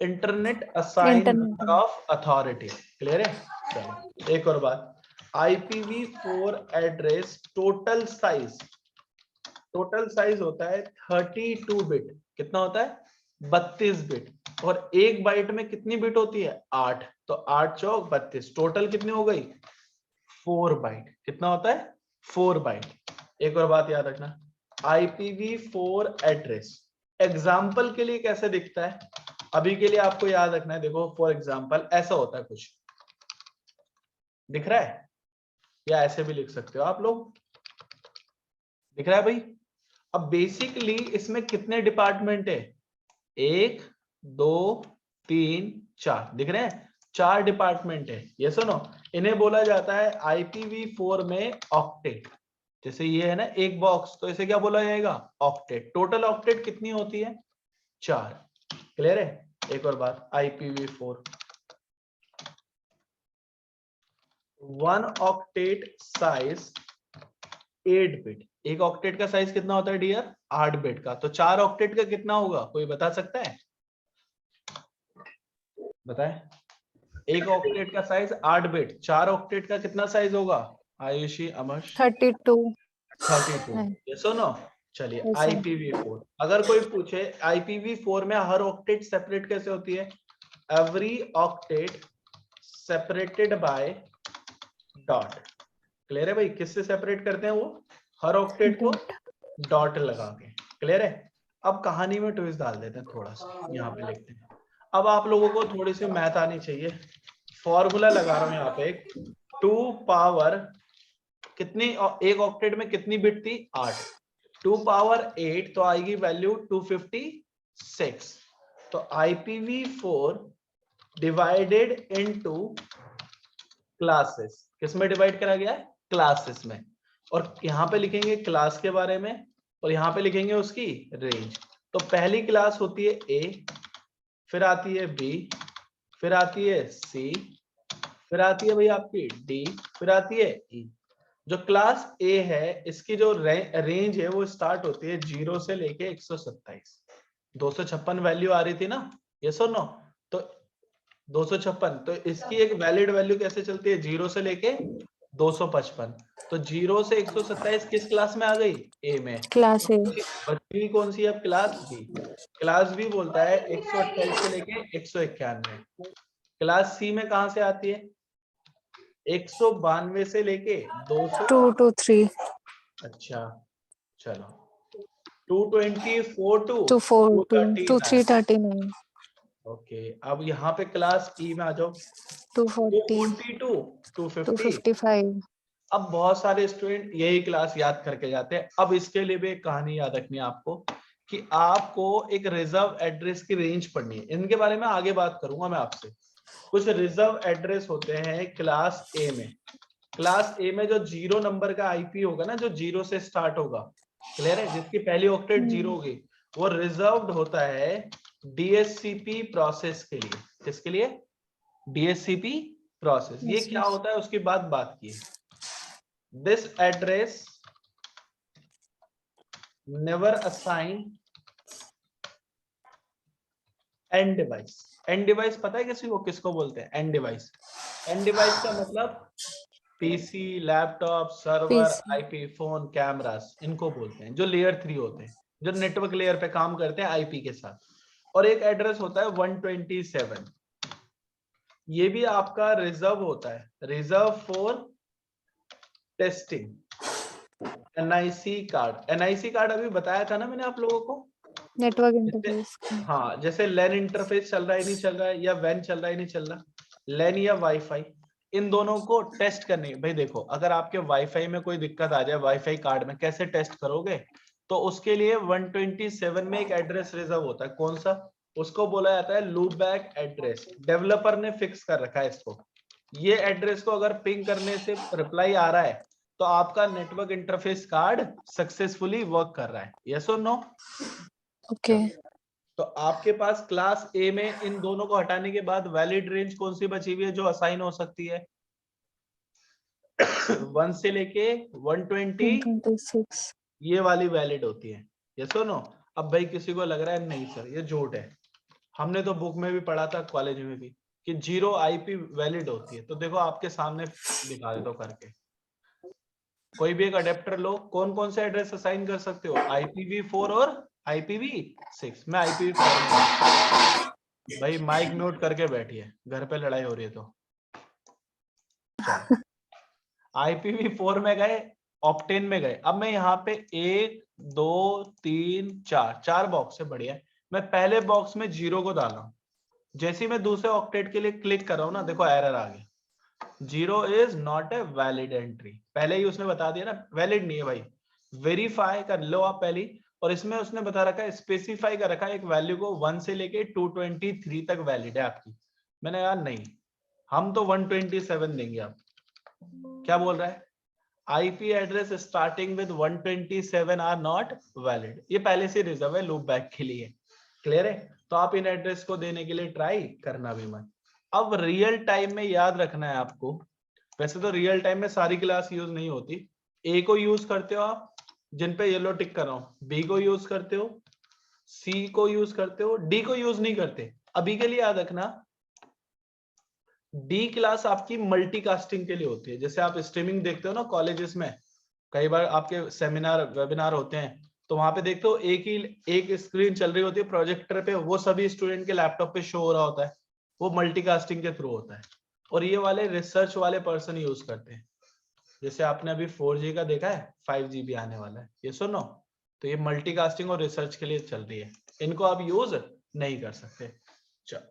Internet assign number of authority. Clear है? चलो एक और बात, IPv4 address total size, total size होता है 32 बिट। कितना होता है? 32 बिट। और एक बाइट में कितनी बिट होती है? 8। तो 8 चौक 32, टोटल कितनी हो गई? 4 बाइट। कितना होता है? 4 बाइट। एक और बात याद रखना, IPv4 एड्रेस एग्जाम्पल के लिए कैसे दिखता है? अभी के लिए आपको याद रखना है, देखो फॉर एग्जाम्पल ऐसा होता है कुछ, दिख रहा है? या ऐसे भी लिख सकते हो आप लोग, दिख रहा है भाई? अब बेसिकली इसमें कितने डिपार्टमेंट है? 1 2 3 4, दिख रहे हैं? 4 डिपार्टमेंट है। ये सुनो, इन्हें बोला जाता है IPv4 में ऑक्टेट। जैसे ये है ना एक बॉक्स, तो इसे क्या बोला जाएगा? ऑक्टेट। टोटल ऑक्टेट कितनी होती है? 4। क्लियर है? एक और बात, IPv4 1 octet size 8 बिट। एक ऑक्टेट का साइज कितना होता है डियर? 8 बिट का। तो 4 ऑक्टेट का कितना होगा, कोई बता सकता है? बताएं। एक ऑक्टेट का साइज 8 बिट, 4 ऑक्टेट का कितना साइज होगा? आयुषी, अमश? 32। 32। ये सुनो, चलिए Yes, sir. IPv4। अगर कोई पूछे IPv4 में हर ऑक्टेट सेपरेट कैसे होती है? Every octet separated by dot. Clear है भाई? किससे सेपरेट करते हैं वो? हर ऑक्टेट को डॉट लगा के। क्लियर है? अब कहानी में ट्विस्ट डाल देते हैं थोड़ा सा, यहाँ पे लिखते हैं। अब आप लोगों को थोड़ी सी मैथ आनी चाहिए। फॉर्मूला लगा रहा हूं यहाँ पे, 2 पावर कितनी, एक ऑक्टेट में कितनी बिट थी? 8। 2 पावर 8 तो आएगी वैल्यू 256। तो IPv4 डिवाइडेड इनटू क्लासेस, किसमें डिवाइड करा गया है? क्लासेस में। और यहाँ पे लिखेंगे क्लास के बारे में, और यहाँ पे लिखेंगे उसकी रेंज। तो पहली क्लास होती है A, फिर आती है B, फिर आती है C, फिर आती है भाई आपकी D, फिर आती है E। जो क्लास A है, इसकी जो रेंज है वो स्टार्ट होती है 0 से लेके 127। 256 वैल्यू आ रही थी ना, ये सुनो। तो 256, तो इसकी एक वैलिड वैल्यू कैसे चलती है? 0 से लेके 255। तो 0 से 127 किस क्लास में आ गई? ए में। Class A. बची हुई कौन सी? अब क्लास बी। क्लास बी बोलता है 128 से लेके 191। क्लास सी में कहां से आती है? 192 से लेके 200। 2 to 3 अच्छा, चलो 224 टू to 4 to 239। 339 ओके, अब यहाँ पे क्लास ई में आ जाओ। 240 242 250। 255 अब बहुत सारे स्टूडेंट यही क्लास याद करके जाते हैं। अब इसके लिए भी एक कहानी याद रखनी है आपको, कि आपको एक रिजर्व एड्रेस की रेंज पढ़नी है। इनके बारे में आगे बात करूंगा मैं आपसे। कुछ रिजर्व एड्रेस होते हैं क्लास ए में। क्लास ए में जो 0 नंबर का आईपी होगा ना, जो 0 से स्टार्ट होगा, क्लियर है, जिसकी पहली ऑक्टेट 0 होगी, वो रिजर्व्ड होता है डीएससीपी प्रोसेस के लिए। किसके लिए? DSCP process. ये Yes, क्या yes. होता है उसकी बात की है। This address never assign end device। end device पता है किसी को, किसको बोलते हैं end device? end device का मतलब PC, laptop, server, PC. IP phone, cameras, इनको बोलते हैं, जो लेयर 3 होते हैं, जो नेटवर्क लेयर पे काम करते हैं आईपी के साथ। और एक एड्रेस होता है 127। ये भी आपका रिजर्व होता है, reserve for testing. NIC card, NIC card अभी बताया था ना मैंने आप लोगों को। Network interface. हाँ, जैसे लैन इंटरफेस चल रहा है नहीं चल रहा है, या वैन चल रहा है नहीं चल रहा, लैन या वाईफाई, इन दोनों को टेस्ट करने। भाई देखो, अगर आपके वाईफाई में कोई दिक्कत आ जाए वाईफाई कार्ड में, कैसे टेस्ट करोगे? तो उसके लिए 127 में एक एड्रेस रिजर्व होता है। कौन सा? उसको बोला जाता है लूप बैक एड्रेस। डेवलपर ने फिक्स कर रखा है इसको। ये एड्रेस को अगर पिंग करने से रिप्लाई आ रहा है, तो आपका network interface card successfully work कर रहा है। यस और नो? ओके। तो आपके पास क्लास ए में इन दोनों को हटाने के बाद वैलिड रेंज कौन सी बची हुई है जो असाइन हो सकती है? 1 से लेके 120, 126। ये वाली वैलिड होती है। ये सुनो, अब भाई किसी को लग रहा है नहीं सर ये झूठ है, हमने तो बुक में भी पढ़ा था, कॉलेज में भी, कि 0 आईपी वैलिड होती है। तो देखो आपके सामने दिखा देता हूं करके। कोई भी एक अडेप्टर लो, कौन कौन से एड्रेस असाइन कर सकते हो? IPv4 और IPv6। मैं IPv4 में, भाई माइक म्यूट करके बैठिए, घर पे लड़ाई हो रही है तो। चलो IPv4 में गए, ऑक्टेन में गए। अब मैं यहाँ पे 1 2 3 4 4 बॉक्स है, बढ़िया। मैं पहले बॉक्स में 0 को डाला हूं। जैसे ही मैं दूसरे ऑक्टेट के लिए क्लिक कर रहा हूं ना, देखो एरर आ गया, 0 is not a valid entry. पहले ही उसने बता दिया ना, वैलिड नहीं है भाई। वेरीफाई कर लो आप पहले। और इसमें उसने बता रखा है, स्पेसिफाई कर रखा है एक वैल्यू को 1 से लेके 223 तक वैलिड है आपकी। मैंने कहा नहीं, हम तो 127 देंगे। आप क्या बोल रहा है? IP address starting with 127 are not valid. ये पहले से रिजर्व है लूप बैक के लिए। क्लियर है? तो आप इन एड्रेस को देने के लिए ट्राई करना भी मत। अब रियल टाइम में याद रखना है आपको, वैसे तो रियल टाइम में सारी क्लास यूज नहीं होती, ए को यूज करते हो आप, जिन पे येलो टिक कर रहा हूं, बी को यूज करते हो, सी को यूज करते हो, डी को यूज नहीं करते। अभी के लिए याद रखना, डी क्लास आपकी मल्टीकास्टिंग के लिए होती है। जैसे आप स्ट्रीमिंग देखते हो ना कॉलेजेस में, कई बार आपके सेमिनार वेबिनार होते हैं, तो वहां पे देखते हो एक स्क्रीन चल रही होती है प्रोजेक्टर पे, वो सभी स्टूडेंट के लैपटॉप पे शो हो रहा होता है, वो मल्टीकास्टिंग के थ्रू होता है। और ये वाले रिसर्च वाले पर्सन यूज करते हैं। जैसे आपने अभी 4G का देखा है, 5G भी आने वाला है, ये सुनो, तो ये मल्टीकास्टिंग और रिसर्च के लिए चल रही है, इनको आप यूज नहीं कर सकते। चलो,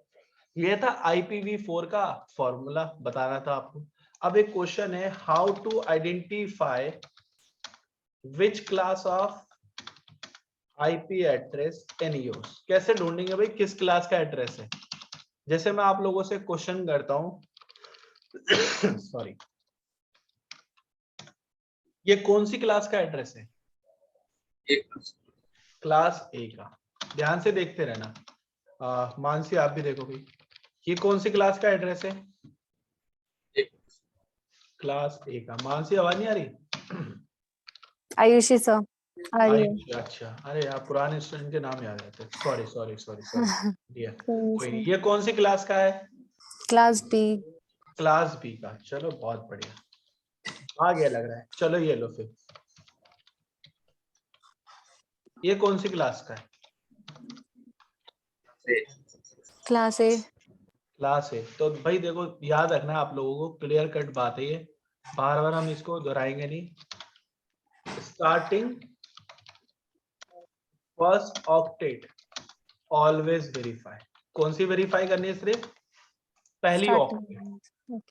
ये था IPv4 का फॉर्मूला, बताना था आपको। अब एक क्वेश्चन है, how to identify which class of IP address in use. कैसे ढूंढेंगे भाई किस क्लास का एड्रेस है। जैसे मैं आप लोगों से क्वेश्चन करता हूं सॉरी, ये कौन सी क्लास का एड्रेस है? क्लास A का। ध्यान से देखते रहना। मानसी आप भी देखो भाई, ये कौन सी क्लास का एड्रेस है? क्लास A का। मानसी आवाज नहीं आ रही? आयुषी सर आ रही है। अच्छा, अरे यार पुराने स्टूडेंट के नाम याद रहते, सॉरी सॉरी सॉरी सॉरी। कोई नहीं, ये कौन सी क्लास का है? Class B. क्लास B का। चलो बहुत बढ़िया, आ गया लग रहा है। चलो ये लो फिर, ये कौन सी क्लास का है? Class A. Class A। तो भाई देखो, याद रखना आप लोगों को, क्लियर कट बात है ये, बार बार हम इसको दोहराएंगे नहीं। Starting first octet always verify. कौन सी वेरीफाई करनी है? सिर्फ पहली ऑक्टेट।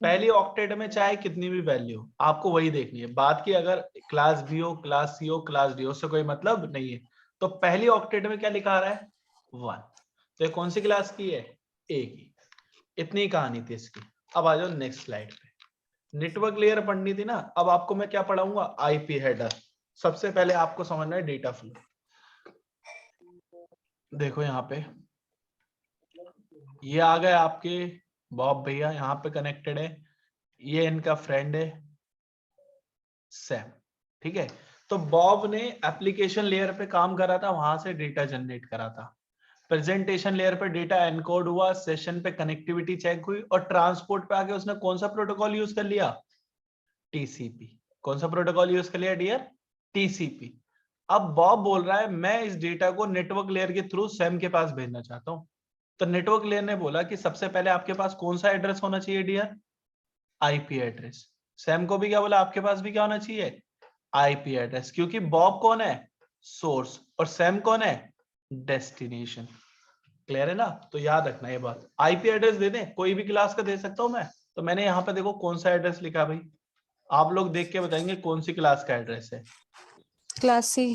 पहली ऑक्टेट में चाहे कितनी भी वैल्यू, आपको वही देखनी है। बात की अगर क्लास B हो, क्लास C हो, क्लास D हो, उससे कोई मतलब नहीं है। तो पहली ऑक्टेट में क्या लिखा आ रहा है? 1। तो ये कौन सी क्लास की है? A की। इतनी कहानी थी इसकी। अब आ जाओ नेक्स्ट स्लाइड पे। नेटवर्क लेयर पढ़नी थी ना, अब आपको मैं क्या पढ़ाऊंगा? IP header. सबसे पहले आपको समझना है डेटा फ्लो। देखो यहाँ पे ये आ गए आपके बॉब भैया, यहाँ पे कनेक्टेड है, ये इनका फ्रेंड है सैम, ठीक है। तो बॉब ने एप्लीकेशन लेयर पे काम करा था, वहां से डेटा जनरेट करा था। प्रेजेंटेशन लेयर पे डेटा एनकोड हुआ, सेशन पे कनेक्टिविटी चेक हुई, और ट्रांसपोर्ट पे आके उसने कौन सा प्रोटोकॉल यूज कर लिया? TCP। कौन सा प्रोटोकॉल यूज कर लिया डियर? TCP। अब बॉब बोल रहा है मैं इस डेटा को नेटवर्क लेयर के थ्रू सैम के पास भेजना चाहता हूं। तो नेटवर्क लेयर ने बोला कि सबसे पहले आपके पास कौन सा एड्रेस होना चाहिए डियर? IP address. सैम को भी क्या बोला? आपके पास भी क्या होना चाहिए? IP address. क्योंकि बॉब कौन है? सोर्स, और सैम कौन है? डेस्टिनेशन। क्लियर है ना? तो याद रखना ये बात। IP एड्रेस दे दें, कोई भी क्लास का दे सकता हूं मैं। तो मैंने यहाँ पे देखो कौन सा एड्रेस लिखा भाई, आप लोग देख के बताएंगे कौन सी क्लास का एड्रेस है। Class C.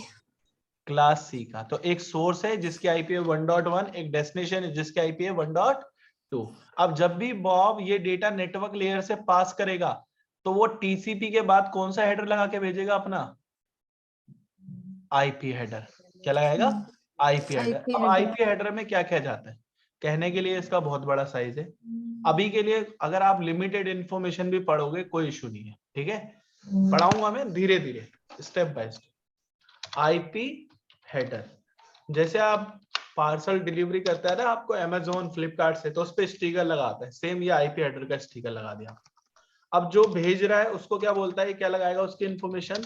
क्लास C का। तो एक सोर्स है जिसकी IP है 1.1, एक डेस्टिनेशन है जिसकी IP है 1.2। अब जब भी बॉब ये डेटा नेटवर्क लेयर से पास करेगा, तो वो TCP के बाद कौन सा हेडर लगा के भेजेगा? अपना IP हेडर। क्या लगाएगा? IP header. IP अब हेडर। IP हेडर में क्या क्या जाता है, कहने के लिए इसका बहुत बड़ा साइज है। अभी के लिए अगर आप लिमिटेड इंफॉर्मेशन भी पढ़ोगे कोई इशू नहीं है, ठीक है। पढ़ाऊंगा मैं धीरे धीरे, step by step. IP header, जैसे आप पार्सल डिलीवरी करता है ना आपको Amazon फ्लिपकार्ट से, तो उस पर स्टिकर लगाता है, सेम ये IP हेडर का स्टिकर लगा दिया। अब जो भेज रहा है उसको क्या बोलता है, क्या लगाएगा उसकी इंफॉर्मेशन?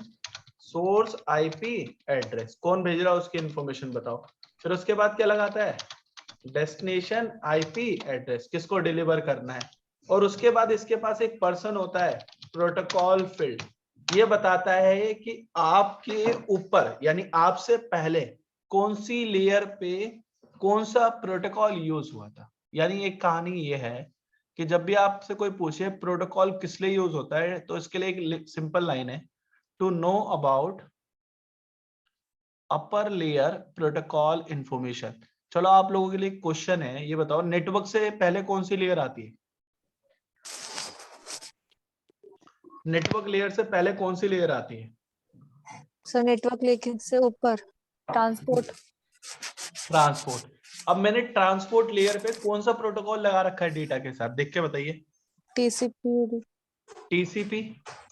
Source IP address. कौन भेज रहा है उसकी इंफॉर्मेशन बताओ। फिर उसके बाद क्या लगाता है? डेस्टिनेशन IP एड्रेस, किसको डिलीवर करना है। और उसके बाद इसके पास एक पर्सन होता है, प्रोटोकॉल फील्ड। ये बताता है कि आपके ऊपर यानी आपसे पहले कौन सी लेयर पे कौन सा प्रोटोकॉल यूज हुआ था। यानी एक कहानी ये है कि जब भी आपसे कोई पूछे प्रोटोकॉल किस लिए यूज होता है, तो इसके लिए एक सिंपल लाइन है, to know about upper layer protocol information. चलो आप लोगों के लिए क्वेश्चन है, ये बताओ नेटवर्क से पहले कौन सी लेयर आती है? नेटवर्क लेयर से पहले कौन सी लेयर आती है? सर नेटवर्क लेयर से ऊपर ट्रांसपोर्ट। ट्रांसपोर्ट। अब मैंने ट्रांसपोर्ट लेयर पे कौन सा प्रोटोकॉल लगा रखा है डेटा के साथ, देख के बताइए। TCP। TCP।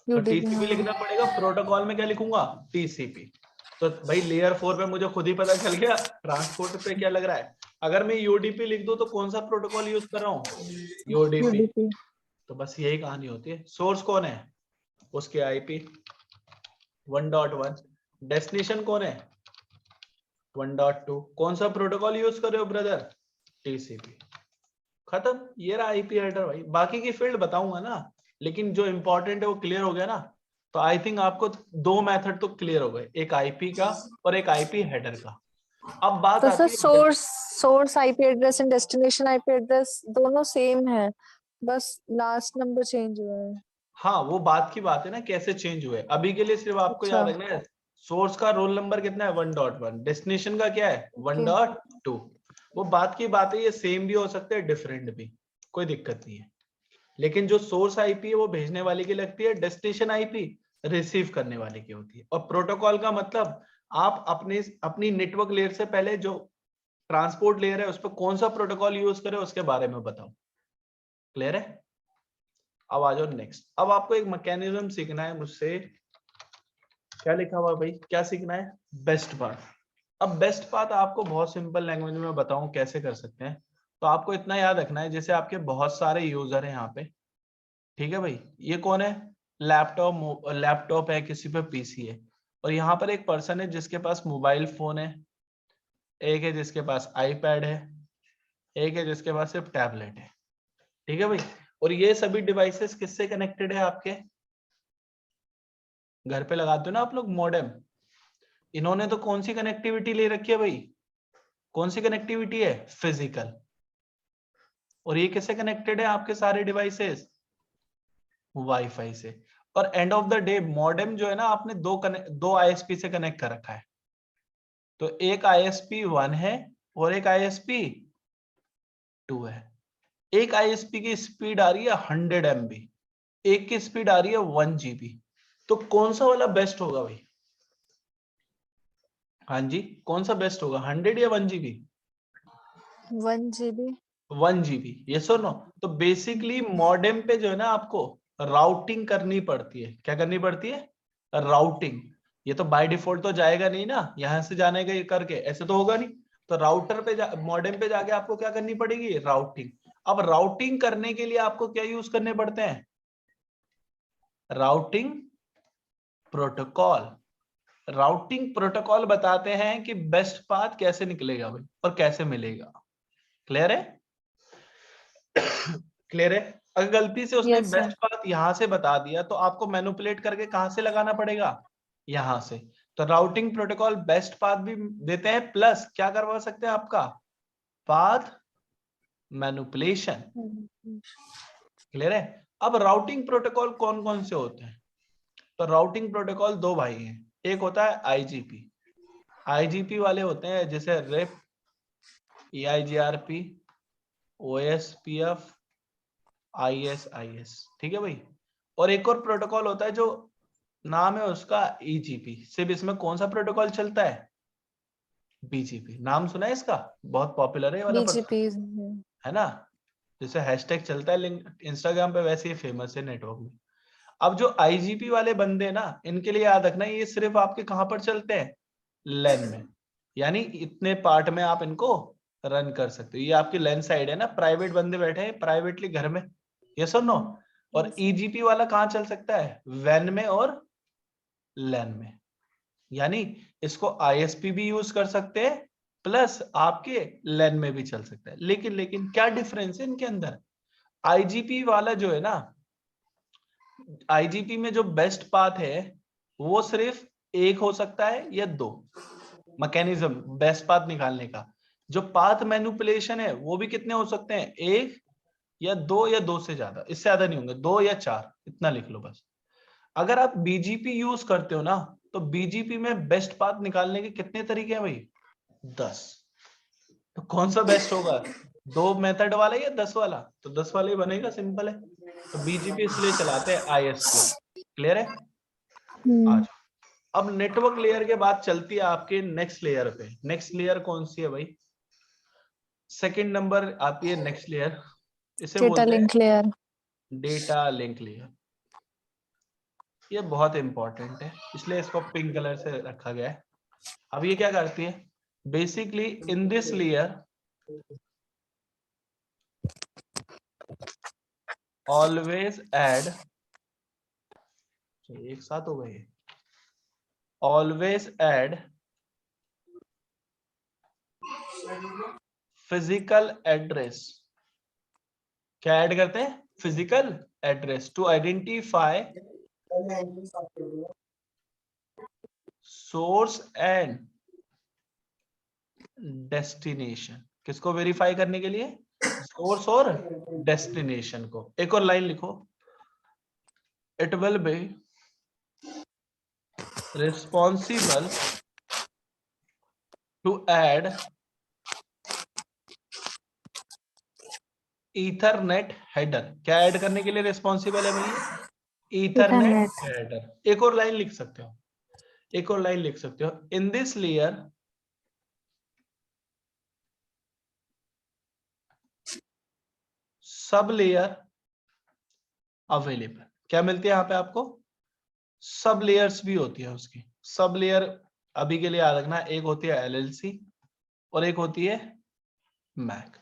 तो UDP, टीसीपी लिखना पड़ेगा, प्रोटोकॉल में क्या लिखूंगा, टीसीपी। तो भाई लेयर 4 पे मुझे खुद ही पता चल गया, ट्रांसपोर्ट पे क्या लग रहा है। अगर मैं यूडीपी लिख दूं तो कौन सा प्रोटोकॉल यूज कर रहा हूँ, यूडीपी। UDP। तो बस यही कहानी होती है। सोर्स कौन है, उसके आईपी 1.1, डेस्टिनेशन कौन है 1.2, कौन सा प्रोटोकॉल यूज कर रहे हो ब्रदर, टीसीपी। खत्म, ये रहा आईपी हेडर भाई। बाकी की फील्ड बताऊंगा ना, लेकिन जो इंपॉर्टेंट है वो क्लियर हो गया ना। तो आई थिंक आपको दो मेथड तो क्लियर हो गए, एक आईपी का और एक आईपी हेडर का। अब बात तो सर आती है, source IP address and destination IP address दोनों सेम है, बस लास्ट नंबर चेंज हुआ है। हाँ वो बात की बात है ना, कैसे चेंज हुए। अभी के लिए सिर्फ आपको अच्छा, याद रखना है, सोर्स का रोल नंबर कितना है 1.1, डेस्टिनेशन का क्या है ओके। 1.2। वो बात की बात है, ये सेम भी हो सकते हैं डिफरेंट भी, कोई दिक्कत नहीं है। लेकिन जो सोर्स आईपी है वो भेजने वाले की लगती है, डेस्टिनेशन आईपी रिसीव करने वाले की होती है। और प्रोटोकॉल का मतलब आप अपनी नेटवर्क लेयर से पहले जो ट्रांसपोर्ट लेयर है उस पर कौन सा प्रोटोकॉल यूज करें उसके बारे में बताओ। क्लियर है। अब आ जाओ नेक्स्ट। अब आपको एक मैकेनिज्म सीखना है मुझसे। क्या लिखा हुआ भाई, क्या सीखना है, बेस्ट पाथ। अब बेस्ट पाथ आपको बहुत सिंपल लैंग्वेज में बताऊं कैसे कर सकते हैं। तो आपको इतना याद रखना है, जैसे आपके बहुत सारे यूजर हैं यहाँ पे, ठीक है भाई। ये कौन है, लैपटॉप है, किसी पे पीसी है। और यहाँ पर एक पर्सन है जिसके पास मोबाइल फोन है, एक है जिसके पास आईपैड है, एक है जिसके पास सिर्फ टैबलेट है, ठीक है भाई। और ये सभी डिवाइसेस किससे कनेक्टेड है, आपके घर पे लगाते हो ना आप लोग मॉडेम। इन्होंने तो कौन सी कनेक्टिविटी ले रखी है भाई, कौन सी कनेक्टिविटी है, फिजिकल। और ये किससे कनेक्टेड है, आपके सारे डिवाइसेस वाईफाई से। और end of the day modem जो है ना, आपने दो आईएसपी से कनेक्ट कर रखा है। तो एक आईएसपी 1 है और एक आईएसपी 2 है। एक आईएसपी की स्पीड आ रही है 100 MB, एक की स्पीड आ रही है 1 GB। तो कौन सा वाला बेस्ट होगा भाई, हाँ जी कौन सा बेस्ट होगा, 100 या 1 GB। 1 GB। 1 GB, ये सुनो। तो बेसिकली मॉडेम पे जो है ना आपको राउटिंग करनी पड़ती है। क्या करनी पड़ती है, राउटिंग। ये तो बाय डिफॉल्ट तो जाएगा नहीं ना, यहां से जाने का ये करके ऐसे तो होगा नहीं। तो राउटर पे मॉडेम पे जाके आपको क्या करनी पड़ेगी, राउटिंग। अब राउटिंग करने के लिए आपको क्या यूज करने पड़ते हैं, राउटिंग प्रोटोकॉल। राउटिंग प्रोटोकॉल बताते हैं कि बेस्ट पाथ कैसे निकलेगा भाई और कैसे मिलेगा। क्लियर है, क्लियर है। अगर गलती से उसने यस सर। बेस्ट पाथ यहां से बता दिया तो आपको मैनिपुलेट करके कहां से लगाना पड़ेगा, यहां से। तो राउटिंग प्रोटोकॉल बेस्ट पाथ भी देते हैं, प्लस क्या करवा सकते हैं आपका, पाथ मैनिपुलेशन। क्लियर है। अब राउटिंग प्रोटोकॉल कौन कौन से होते हैं, तो राउटिंग प्रोटोकॉल दो भाई हैं। एक होता है आईजीपी, आईजीपी वाले होते हैं जैसे रेप, EIGRP, OSPF, ISIS, ठीक है भाई। और एक और प्रोटोकॉल होता है जो नाम है उसका EGP। सिर्फ इसमें कौन सा प्रोटोकॉल चलता है, BGP। नाम सुना है इसका, बहुत पॉपुलर है ये वाला BGP। है ना। जैसे हैशटैग चलता है लिंक इंस्टाग्राम पे, वैसे ही फेमस है नेटवर्क में। अब जो IGP वाले बंदे हैं ना, इनके लिए याद रखना ये सिर्फ आपके कहां पर चलते हैं, LAN में। यानी इतने पार्ट में आप इनको रन कर सकते हो। ये आपकी LAN साइड है ना, प्राइवेट बंदे बैठे हैं प्राइवेटली घर में, ये सुनो। और EGP वाला कहाँ चल सकता है, WAN में और LAN में। यानी इसको ISP भी यूज कर सकते हैं, प्लस आपके LAN में भी चल सकता है। लेकिन लेकिन क्या डिफरेंस है इनके अंदर, IGP वाला जो है ना, आईजीपी में जो बेस्ट पाथ है वो सिर्फ एक हो सकता है या दो, मैकेनिज्म बेस्ट पाथ निकालने का। जो पाथ मैनिपुलेशन है वो भी कितने हो सकते हैं, एक या दो से ज्यादा, इससे ज्यादा नहीं होंगे, 2 या 4, इतना लिख लो बस। अगर आप बीजीपी यूज करते हो ना, तो बीजीपी में बेस्ट पाथ निकालने के कितने तरीके हैं भाई, 10। तो कौन सा बेस्ट होगा, 2 मेथड वाला या 10 वाला, तो 10 वाला ही बनेगा, सिंपल है। तो बीजीपी इसलिए चलाते हैं ISP। क्लियर है। आज अब नेटवर्क लेयर के बाद चलती है आपके नेक्स्ट लेयर पे। नेक्स्ट लेयर कौन सी है भाई, सेकंड नंबर आती है नेक्स्ट लेयर, इसे डेटा बोलते हैं link layer. Data link layer. ये बहुत इंपॉर्टेंट है, इसलिए इसको पिंक कलर से रखा गया है। अब ये क्या करती है, basically in this layer always add, एक साथ हो गए, ऑलवेज ऐड फिजिकल एड्रेस। क्या ऐड करते हैं, physical address to identify source and destination. किसको वेरीफाई करने के लिए, सोर्स और डेस्टिनेशन को। एक और लाइन लिखो, it will be responsible to add Ethernet header. क्या ऐड करने के लिए रिस्पॉन्सिबल है भैया, ईथरनेट हेडर। एक और लाइन लिख सकते हो, एक और लाइन लिख सकते हो, इन this layer sub layer available. क्या मिलती है यहाँ पे आपको, सब लेयर्स भी होती है उसकी। सब लेयर अभी के लिए याद रखना, एक होती है एलएलसी और एक होती है मैक।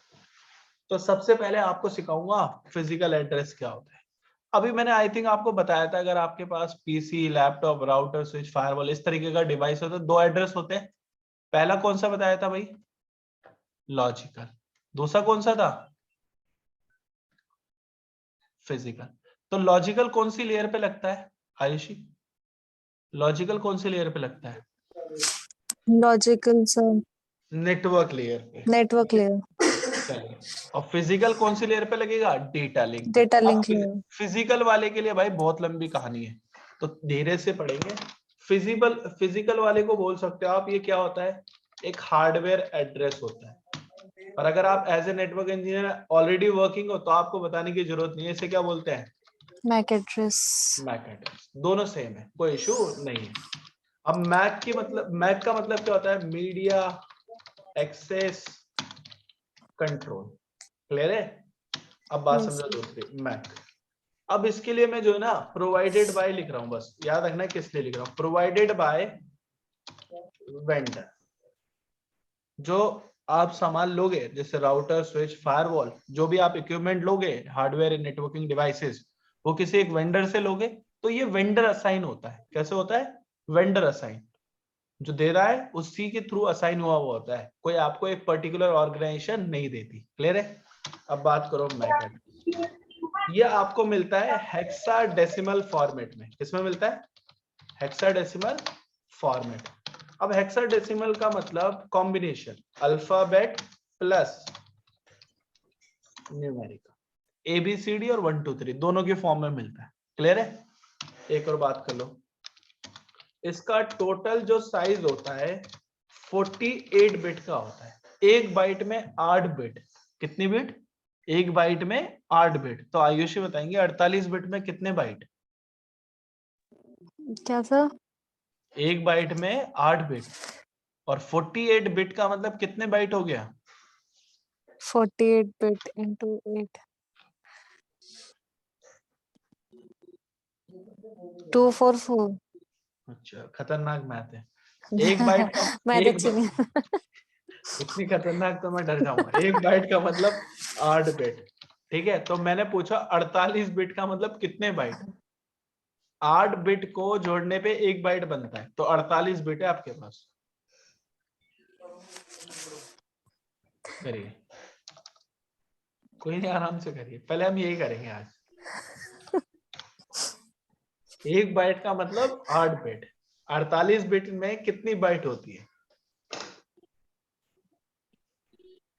तो सबसे पहले आपको सिखाऊंगा फिजिकल एड्रेस क्या होता है। अभी मैंने आई थिंक आपको बताया था, अगर आपके पास PC, laptop, router, switch, firewall इस तरीके का डिवाइस होता है, दो एड्रेस होते हैं। पहला कौन सा बताया था भाई, लॉजिकल। दूसरा कौन सा था, फिजिकल। तो लॉजिकल कौन सी लेयर पे लगता है आयुषी, लॉजिकल कौन सी लेयर पे लगता है, लॉजिकल सर, नेटवर्क लेयर पे। नेटवर्क लेयर, चलिए, और फिजिकल कौन सी लेयर पे लगेगा, डेटा लिंक पे। डेटा अब लिंक लेयर। फिजिकल वाले के लिए भाई बहुत लंबी कहानी है, तो धीरे से पढ़ेंगे। फिजिकल वाले को बोल सकते हो आप, ये क्या होता है, एक हार्डवेयर एड्रेस होता है। और अगर आप as a network engineer already working हो तो आपको बताने की जरूरत नहीं है, इसे क्या बोलते हैं, मैक एड्रेस। MAC address. दोनों सेम है, कोई इशू नहीं है। अब मैक की मतलब, मैक का मतलब क्या होता है, मीडिया एक्सेस कंट्रोल। क्लियर है, अब बात Yes. समझो दूसरी, मैक। अब इसके लिए मैं जो है ना प्रोवाइडेड बाय लिख रहा हूं, बस याद रखना किस लिए लिख रहा हूं, प्रोवाइडेड बाय वेंडर। जो आप सामान लोगे, जैसे राउटर, स्विच, फायरवॉल, जो भी आप इक्विपमेंट लोगे, हार्डवेयर नेटवर्किंग डिवाइसेस, वो किसी एक वेंडर से लोगे, तो ये वेंडर असाइन होता है। कैसे होता है, वेंडर असाइन। जो दे रहा है उसी के थ्रू असाइन हुआ हुआ होता है, कोई आपको एक पर्टिकुलर ऑर्गेनाइजेशन नहीं देती। क्लियर है, अब बात करो मैक। ये आपको मिलता है हेक्साडेसिमल फॉर्मेट में। किसमें मिलता है, हेक्साडेसिमल फॉर्मेट। अब हेक्साडेसिमल का मतलब combination, alphabet plus numeric, A B C D और 1 2 3 दोनों के फॉर्म में मिलता है। क्लियर है, एक और बात कर लो, इसका टोटल जो साइज होता है 48 बिट का होता है। एक बाइट में 8 बिट। कितनी बिट, एक बाइट में 8 बिट। तो आयुषी बताएंगे 48 बिट में कितने बाइट, क्या सर, एक बाइट में 8 बिट, और 48 बिट का मतलब कितने बाइट हो गया, 48 बिट इंटू 8, 244। अच्छा खतरनाक मैथ है। एक बाइट का, मैं एक अच्छी नहीं। इतनी खतरनाक तो मैं डर जाऊंगा। एक बाइट का मतलब 8 बिट। ठीक है, तो मैंने पूछा 48 बिट का मतलब कितने बाइट, 8 बिट को जोड़ने पे एक बाइट बनता है, तो 48 बिट है आपके पास। करिए, कोई नहीं, आराम से करिए, पहले हम यही करेंगे आज। एक बाइट का मतलब 8 बिट, 48 बिट में कितनी बाइट होती है,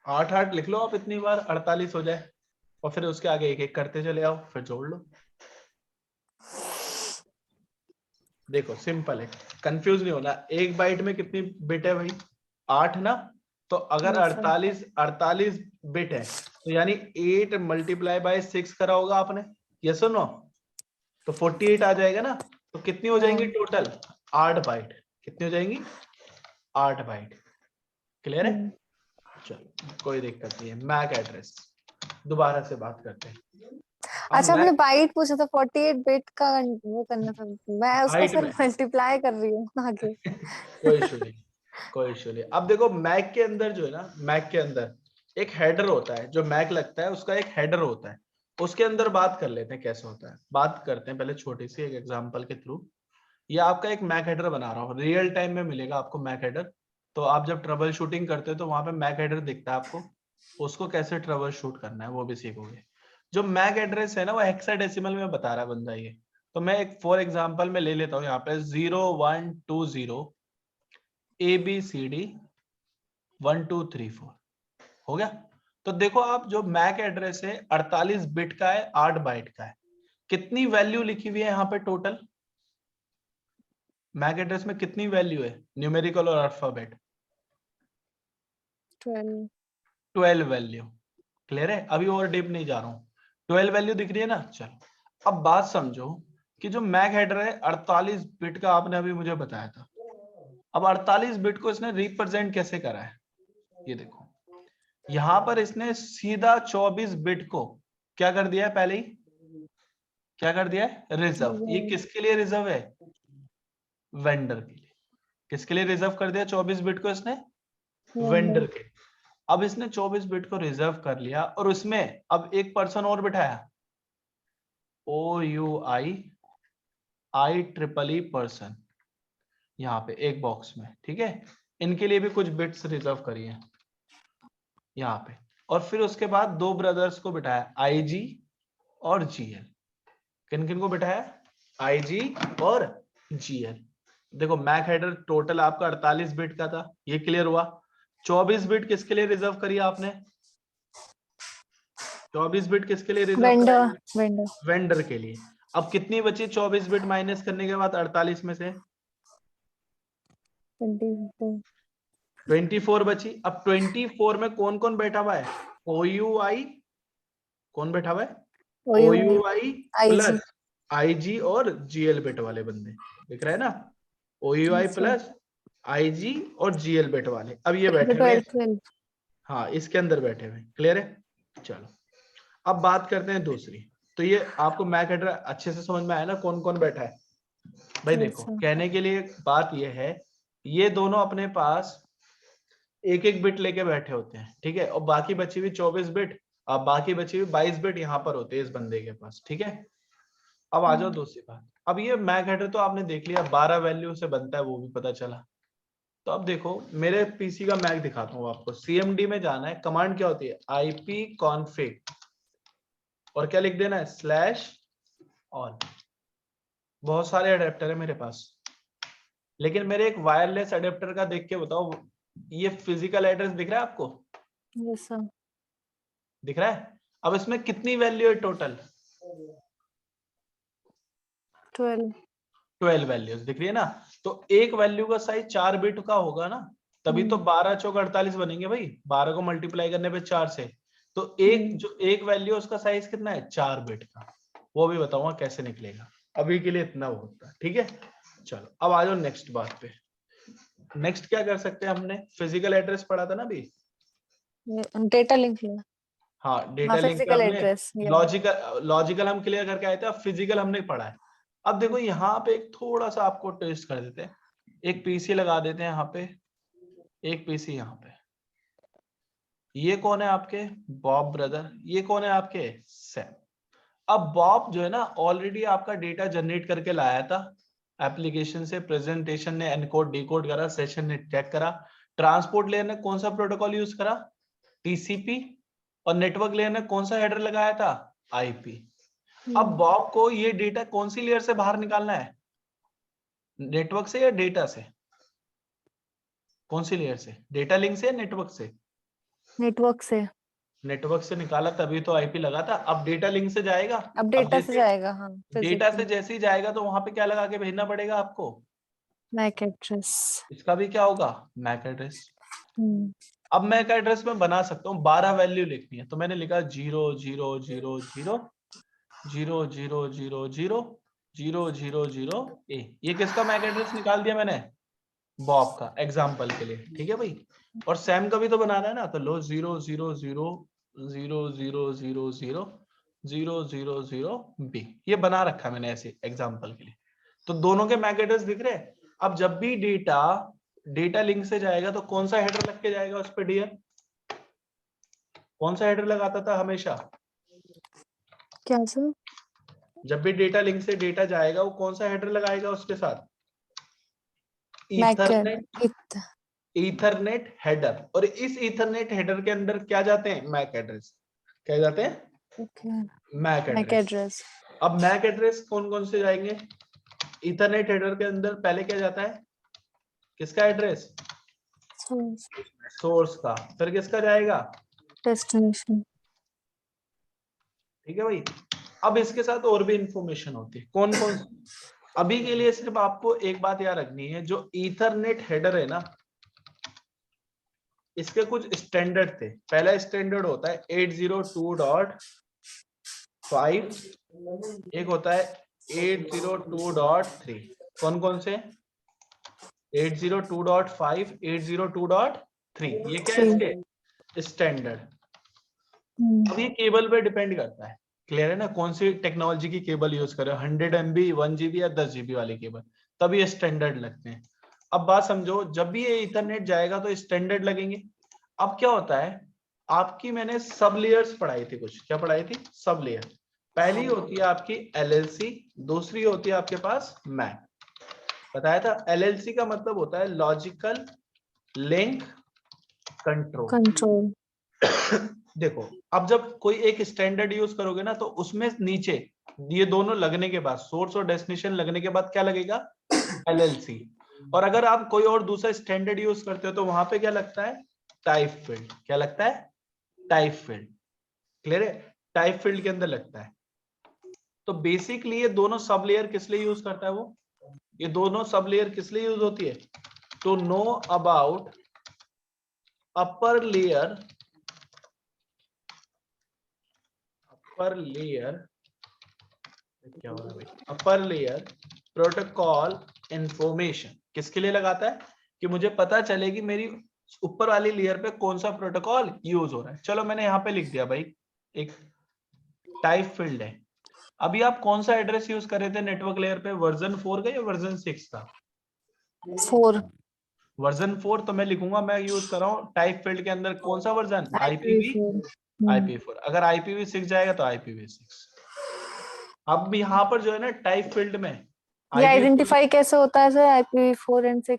8 8 लिख लो आप, इतनी बार 48 हो जाए, और फिर उसके आगे एक एक करते चले आओ, फिर जोड़ लो। देखो सिंपल है, कंफ्यूज नहीं होना। एक बाइट में कितनी बिट है भाई, 8 ना। तो अगर Yes, sir. 48 बिट है, तो यानी 8 मल्टीप्लाई बाय 6 करा होगा आपने, यस और नो, तो 48 आ जाएगा ना। तो कितनी हो जाएंगी टोटल, 8 बाइट। कितनी हो जाएंगी, 8 बाइट। क्लियर है, चलो कोई दिक्कत नहीं है। मैक एड्रेस दोबारा से बात करते हैं। अच्छा आपने बाइट पूछा था, 48 बिट का वो करना था, मैं उसको बाइट फिर में मल्टीप्लाई कर रही हूँ आगे। कोई इशू नहीं, कोई इशू नहीं। अब देखो मैक के अंदर जो है ना, मैक के अंदर एक हेडर होता है, जो मैक लगता है उसका एक हेडर होता है। उसके अंदर बात कर लेते हैं कैसे होता है, बात करते हैं पहले छोटी सी एक एग्जांपल के थ्रू। ये आपका एक मैक हेडर बना रहा हूँ, रियल टाइम में मिलेगा आपको मैक हेडर। तो आप जब ट्रबल शूटिंग करते हो तो वहां पे मैक हेडर दिखता है आपको, उसको कैसे ट्रबल शूट करना है वो भी सीखोगे। जो मैक एड्रेस है ना वो हेक्साडेसिमल में बता रहा है बंदा ये। तो मैं एक फॉर एग्जांपल में ले लेता हूँ यहाँ पे 0120 ABCD 1234 हो गया। तो देखो आप जो मैक एड्रेस है 48 बिट का है, 8 बाइट का है। कितनी वैल्यू लिखी हुई है यहाँ पे टोटल? मैक एड्रेस में कितनी वैल्यू है न्यूमेरिकल और अल्फाबेट? 12 वैल्यू। क्लियर है? अभी और डीप नहीं जा रहा हूँ। 12 वैल्यू दिख रही है ना? चलो अब बात समझो कि जो मैक हेडर है 48 बिट का आपने अभी मुझे बताया था। अब 48 बिट को इसने रिप्रेजेंट कैसे करा है? ये देखो यहां पर इसने सीधा 24 बिट को क्या कर दिया है, पहले ही क्या कर दिया है, रिजर्व। ये किसके लिए रिजर्व है? वेंडर के लिए। किसके लिए रिजर्व कर दिया 24 बिट को इसने? वेंडर के। अब इसने 24 बिट को रिजर्व कर लिया और उसमें अब एक पर्सन और बिठाया, OUI पर्सन, यहाँ पे एक बॉक्स में। ठीक है, इनके लिए भी कुछ बिट्स रिजर्व करिए यहाँ पे। और फिर उसके बाद दो ब्रदर्स को बिठाया, IG और GL। किन किन को बिठाया? IG और GL। देखो मैक हेडर टोटल आपका 48 बिट का था, ये क्लियर हुआ। 24 बिट किसके लिए रिजर्व करी आपने? 24 बिट किसके लिए रिजर्व करी? वेंडर के लिए। अब कितनी बची 24 बिट माइनस करने के बाद 48 में से? 24 बची। अब 24 में कौन कौन बैठा हुआ है? OUI, कौन बैठा हुआ है? OUI प्लस IG और GL बिट वाले बंदे दिख रहे हैं ना? OUI प्लस IG और GL बिट वाले अब ये बैठे हुए हैं। हाँ इसके अंदर बैठे हुए। क्लियर है? चलो अब बात करते हैं दूसरी। तो ये आपको मैक हेडर अच्छे से समझ में आया ना, कौन कौन बैठा है? भाई देखो कहने के लिए बात ये है, ये दोनों अपने पास एक एक बिट लेके बैठे होते हैं। ठीक है, और बाकी बची हुई 24 बिट, अब बाकी बची हुई 22 बिट यहाँ पर होते हैं इस बंदे के पास। ठीक है, अब आ जाओ दूसरी बात। अब ये मैक हेडर तो आपने देख लिया 12 वैल्यू से बनता है, वो भी पता चला। तो अब देखो मेरे पीसी का मैक दिखाता हूँ आपको। CMD में जाना है, कमांड क्या होती है? ipconfig और क्या लिख देना है? /all। बहुत सारे अडेप्टर है मेरे पास, लेकिन मेरे एक वायरलेस अडेप्टर का देख के बताओ, ये फिजिकल एड्रेस दिख रहा है आपको? यस सर दिख रहा है। अब इसमें कितनी वैल्यू है टोटल? 12 वैल्यूज दिख रही है ना? तो एक वैल्यू का साइज 4 बिट का होगा ना, तभी तो 12 चौक 48 बनेंगे भाई। 12 को मल्टीप्लाई करने पे 4 से, तो एक वैल्यू उसका साइज कितना है? 4 बिट का। वो भी बताऊंगा कैसे निकलेगा, अभी के लिए इतना होता है। ठीक है, चलो अब आ जाओ नेक्स्ट बात पे। नेक्स्ट क्या कर सकते हैं? हमने फिजिकल एड्रेस पढ़ा था ना अभी, डेटा लिंक। हाँ डेटा लिंक का हमने एड्रेस लॉजिकल हम क्लियर करके आए थे। अब फिजिकल हमने पढ़ा है। अब देखो यहाँ पे एक थोड़ा सा आपको टेस्ट कर देते हैं। एक पीसी लगा देते हैं यहाँ पे, एक पीसी यहाँ पे। ये कौन है आपके? Bob brother. ये कौन है आपके? सैम। अब बॉब जो है ना ऑलरेडी आपका डेटा जनरेट करके लाया था एप्लीकेशन से, प्रेजेंटेशन ने एनकोड डिकोड करा, सेशन ने चेक करा। ट्रांसपोर्ट लेयर ने कौन सा प्रोटोकॉल यूज करा? TCP। और नेटवर्क लेयर ने कौन सा हेडर लगाया था? IP। अब बॉब को ये डेटा कौन सी लेयर से बाहर निकालना है? नेटवर्क से या डेटा से? कौन सी लेयर से? डेटा लिंक से या नेटवर्क से? नेटवर्क से। नेटवर्क से निकाला तभी तो IP लगा था। अब डेटा लिंक से जाएगा। अब डेटा से जाएगा। हाँ डेटा से जैसे ही जाएगा तो वहां पे क्या लगा के भेजना पड़ेगा आपको? MAC address. इसका भी क्या होगा? MAC address. अब मैक एड्रेस में बना सकता हूँ 12 वैल्यू लिखनी है, तो मैंने लिखा 00000000000A। ये किसका मैक एड्रेस निकाल दिया मैंने? बॉब का, एग्जाम्पल के लिए। ठीक है भाई, और सैम का भी तो बनाना है ना, तो लो 000000000 000B, ये बना रखा मैंने ऐसे एग्जांपल के लिए। तो दोनों के मैक एड्रेस दिख रहे हैं। अब जब भी डेटा लिंक से जाएगा तो कौन सा हेडर लग के जाएगा उस पे डियर? कौन सा हेडर लगाता था हमेशा? क्या सर? जब भी डेटा लिंक से डेटा जाएगा वो कौन सा हेडर लगाएगा उसके साथ? MAC Ethernet header. और इस ईथरनेट हेडर के अंदर क्या जाते हैं? MAC address. क्या जाते हैं? MAC address. अब मैक एड्रेस कौन कौन से जाएंगे? ईथरनेट हेडर के अंदर पहले क्या जाता है? किसका एड्रेस? सोर्स का। फिर किसका जाएगा? डेस्टिनेशन। ठीक है भाई। अब इसके साथ और भी इंफॉर्मेशन होती है। कौन कौन? अभी के लिए सिर्फ आपको एक बात याद रखनी है, जो ईथरनेट हेडर है ना, इसके कुछ स्टैंडर्ड थे। पहला स्टैंडर्ड होता है 802.5, एक होता है 802.3। कौन कौन से? 802.5, 802.3, ये क्या है इसके स्टैंडर्ड। अब ये केबल पे डिपेंड करता है, क्लियर है ना, कौन सी टेक्नोलॉजी की केबल यूज कर रहे हो, 100 MB, 1 GB या 10 GB वाली केबल, तब ये स्टैंडर्ड लगते हैं। अब बात समझो, जब भी ये इथरनेट जाएगा तो स्टैंडर्ड लगेंगे। अब क्या होता है, आपकी मैंने सब लेयर्स पढ़ाई थी कुछ। क्या पढ़ाई थी? Sub layer. पहली होती है आपकी LLC, दूसरी होती है आपके पास मैक। बताया था LLC का मतलब होता है लॉजिकल लिंक कंट्रोल। देखो, अब जब कोई एक स्टैंडर्ड यूज करोगे ना, तो उसमें नीचे ये दोनों लगने के बाद, सोर्स और डेस्टिनेशन लगने के बाद क्या लगेगा? LLC। और अगर आप कोई और दूसरा स्टैंडर्ड यूज करते हो तो वहां पे क्या लगता है? Type field. क्या लगता है? Type field. क्लियर है? टाइप फील्ड के अंदर लगता है। तो बेसिकली ये दोनों सब लेयर किस लिए यूज करता है वो? ये दोनों सब लेयर किस लिए यूज होती है? To know about upper layer क्या हो रहा है भाई? Upper layer protocol information. किसके लिए लगाता है? कि मुझे पता चले कि मेरी ऊपर वाली लेयर पे कौन सा प्रोटोकॉल यूज हो रहा है। चलो मैंने यहाँ पे लिख दिया भाई, एक टाइप फील्ड है। अभी आप कौन सा एड्रेस यूज कर रहे थे नेटवर्क लेयर पे? वर्जन 4 का या वर्जन 6 का? 4। वर्जन 4। तो मैं लिखूंगा, मैं यूज कर रहा हूँ टाइप फील्ड के अंदर कौन सा वर्जन? IPv4। अगर IPv6 जाएगा तो IPv6। अब यहाँ पर जो है ना टाइप फील्ड में ये आइडेंटिफाई कैसे होता है सर IPv4 and 6?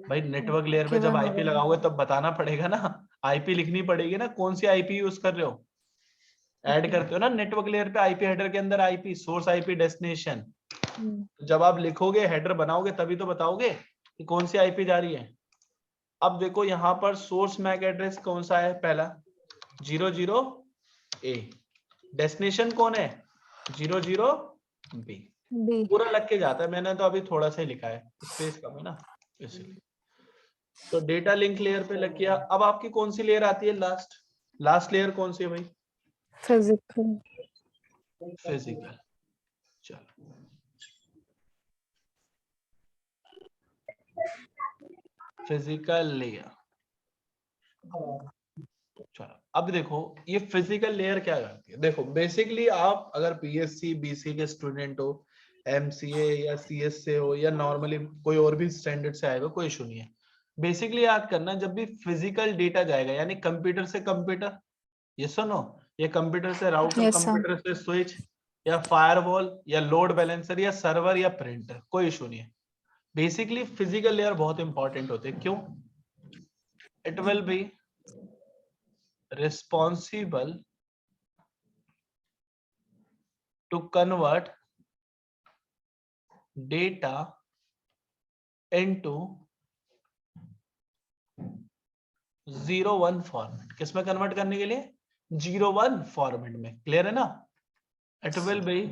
भाई नेटवर्क लेयर पे जब IP लगाओगे तब बताना पड़ेगा ना, IP लिखनी पड़ेगी ना, कौन सी IP यूज कर रहे हो। ऐड करते हो ना नेटवर्क लेयर पे IP हेडर के अंदर IP, सोर्स IP, डेस्टिनेशन। जब आप लिखोगे हेडर बनाओगे तभी तो बताओगे कि कौन सी IP जा रही है। अब देखो यहाँ पर सोर्स मैक एड्रेस कौन सा है? पहला 00A। डेस्टिनेशन कौन है? 00B। पूरा लग के जाता है, मैंने तो अभी थोड़ा सा ही लिखा है, स्पेस कम है ना इसलिए। तो डेटा लिंक लेयर पे लग गया। अब आपकी कौन सी लेयर आती है? लास्ट लेयर कौन सी है भाई? फिजिकल। चलो फिजिकल लेयर। चलो अब देखो ये फिजिकल लेयर क्या करती है। देखो बेसिकली आप अगर BSc BC के स्टूडेंट हो, MCA या CS से हो, या नॉर्मली कोई और भी स्टैंडर्ड से आए हो, कोई इशू नहीं है। बेसिकली याद करना, जब भी फिजिकल डेटा जाएगा यानी कंप्यूटर से कंप्यूटर, ये सुनो, ये कंप्यूटर से राउटर, कंप्यूटर से स्विच या फायरवॉल या लोड बैलेंसर या सर्वर या प्रिंटर, कोई इशू नहीं है। बेसिकली फिजिकल लेयर बहुत इंपॉर्टेंट होते हैं। क्यों? It will B responsible to convert data into 0-1 format. किसमें कन्वर्ट करने के लिए? 0-1 फॉर्मेट में। क्लियर है ना? It will B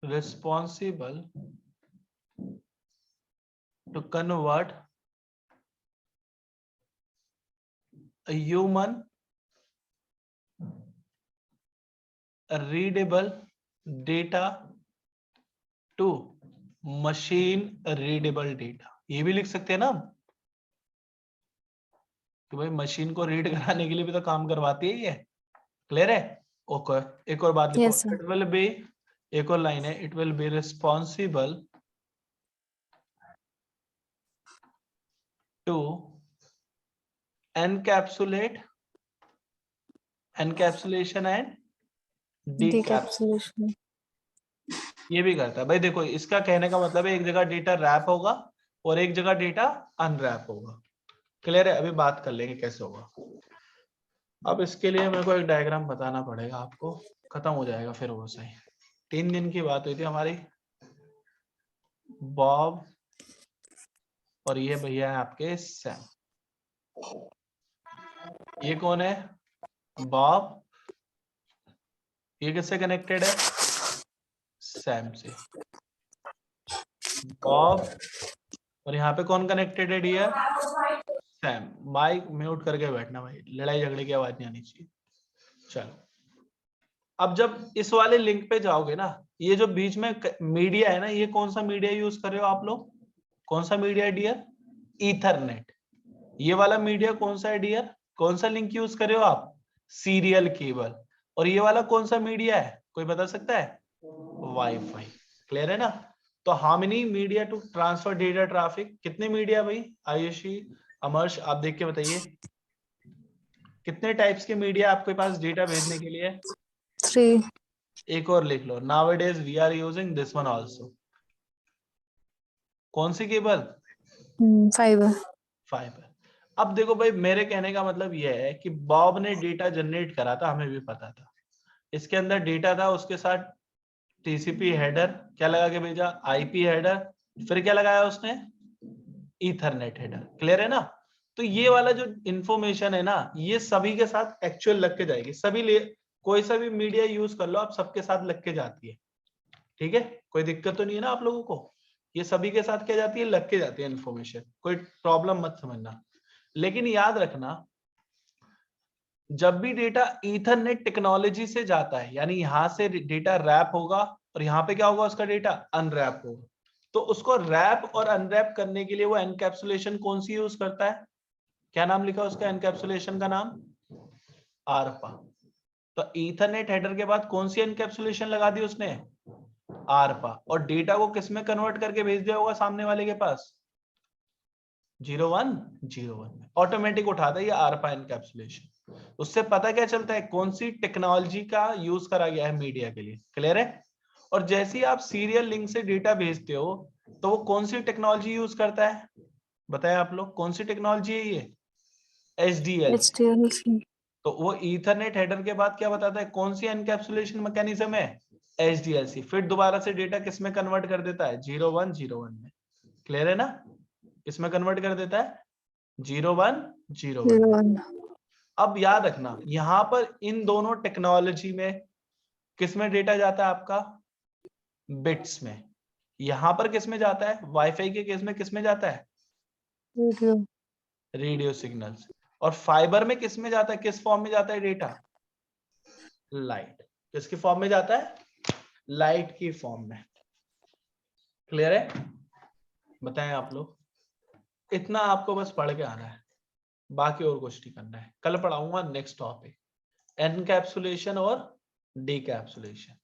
responsible to convert a human readable data to machine readable data। ये भी लिख सकते हैं ना कि भाई मशीन को रीड कराने के लिए भी तो काम करवाती है ये। क्लियर है? ओके, एक और बात लिखो, Yes, sir. It will be, एक और लाइन है, it will be responsible to encapsulate, encapsulation and decapsulation. Decapsulation. ये भी करता है भाई। देखो इसका कहने का मतलब है एक जगह डेटा रैप होगा और एक जगह डेटा अनरैप होगा। क्लियर है? अभी बात कर लेंगे कैसे होगा। अब इसके लिए मेरे को एक डायग्राम बताना पड़ेगा आपको, खत्म हो जाएगा फिर वो सही। 3 दिन की बात हुई थी हमारी, बॉब और ये भैया है आपके सैम। ये कौन है? बॉब। ये किससे कनेक्टेड है? सैम से। बॉब और यहाँ पे कौन कनेक्टेड है डियर? सैम। माइक म्यूट करके बैठना भाई, लड़ाई झगड़े की आवाज नहीं आनी चाहिए। चलो अब जब इस वाले लिंक पे जाओगे ना, ये जो बीच में मीडिया है ना, ये कौन सा मीडिया यूज कर रहे हो आप लोग? कौन सा मीडिया है डियर? ईथरनेट। ये वाला मीडिया कौन सा है डियर? कौन सा लिंक यूज कर रहे हो आप? Serial cable. और ये वाला कौन सा मीडिया है, कोई बता सकता है? वाईफाई। क्लियर है ना? तो how many media to transfer data traffic? कितने मीडिया भाई? आयुषी, अमर्श, आप देख के बताइए कितने टाइप्स के मीडिया आपके पास डेटा भेजने के लिए? 3. एक और लिख लो, nowadays we are using this one also. कौन सी केबल? 5. फाइबर। अब देखो भाई, मेरे कहने का मतलब यह है कि बॉब ने डेटा जनरेट करा था, हमें भी पता था इसके अंदर डेटा था, उसके साथ टीसीपी हेडर क्या लगा के भेजा? IP header. फिर क्या लगाया उसने? Ethernet header. क्लियर है ना? तो ये वाला जो इंफॉर्मेशन है ना, ये सभी के साथ एक्चुअल लग के जाएगी। सभी ले, कोई सा भी मीडिया यूज कर लो आप, सबके साथ लग के जाती है। ठीक है, कोई दिक्कत तो नहीं है ना आप लोगों को? ये सभी के साथ क्या जाती है? लग के जाती है इन्फॉर्मेशन, कोई प्रॉब्लम मत समझना। लेकिन याद रखना, जब भी डेटा ईथरनेट टेक्नोलॉजी से जाता है, यानी यहां से डेटा रैप होगा और यहाँ पे क्या होगा? उसका डेटा अनरैप होगा। तो उसको रैप और अनरैप करने के लिए वो एनकैप्सुलेशन कौन सी यूज करता है? क्या नाम लिखा उसका एनकैप्सुलेशन का नाम? आरपा। तो ईथरनेट हेडर के बाद कौन सी एनकैप्सुलेशन लगा दी उसने? आरपा। और डेटा को किस में कन्वर्ट करके भेज दिया होगा सामने वाले के पास? 0101 में ऑटोमेटिक उठाता है ये आरपा एनकैप्सुलेशन। उससे पता क्या चलता है? कौन सी टेक्नोलॉजी का यूज करा गया है मीडिया के लिए। क्लियर है? और जैसे ही आप सीरियल लिंक से डेटा भेजते हो, तो वो कौन सी टेक्नोलॉजी यूज करता है? बताएं आप लोग, कौन सी टेक्नोलॉजी है ये? HDL। HDLC. तो वो ईथरनेट हेडर के बाद क्या बताता है? कौन सी एनकैप्सुलेशन मैकेनिज्म है? HDLC। फिर दोबारा से डेटा किस में कन्वर्ट कर देता है? 0101 में। क्लियर है ना? किसमें कन्वर्ट कर देता है? 0101 में। 01. अब याद रखना, यहां पर इन दोनों टेक्नोलॉजी में किसमें डेटा जाता है आपका? बिट्स में। यहां पर किसमें जाता है? वाईफाई के केस में किसमें जाता है? Radio. Radio signals. और फाइबर में किसमें जाता है? किस फॉर्म में जाता है डेटा? लाइट। किसकी फॉर्म में जाता है? लाइट की फॉर्म में। क्लियर है? बताएं आप लोग। इतना आपको बस पढ़ के आना है, बाकी और कुछ नहीं करना है। कल पढ़ाऊंगा नेक्स्ट टॉपिक, एनकैप्सुलेशन और डीकैप्सुलेशन।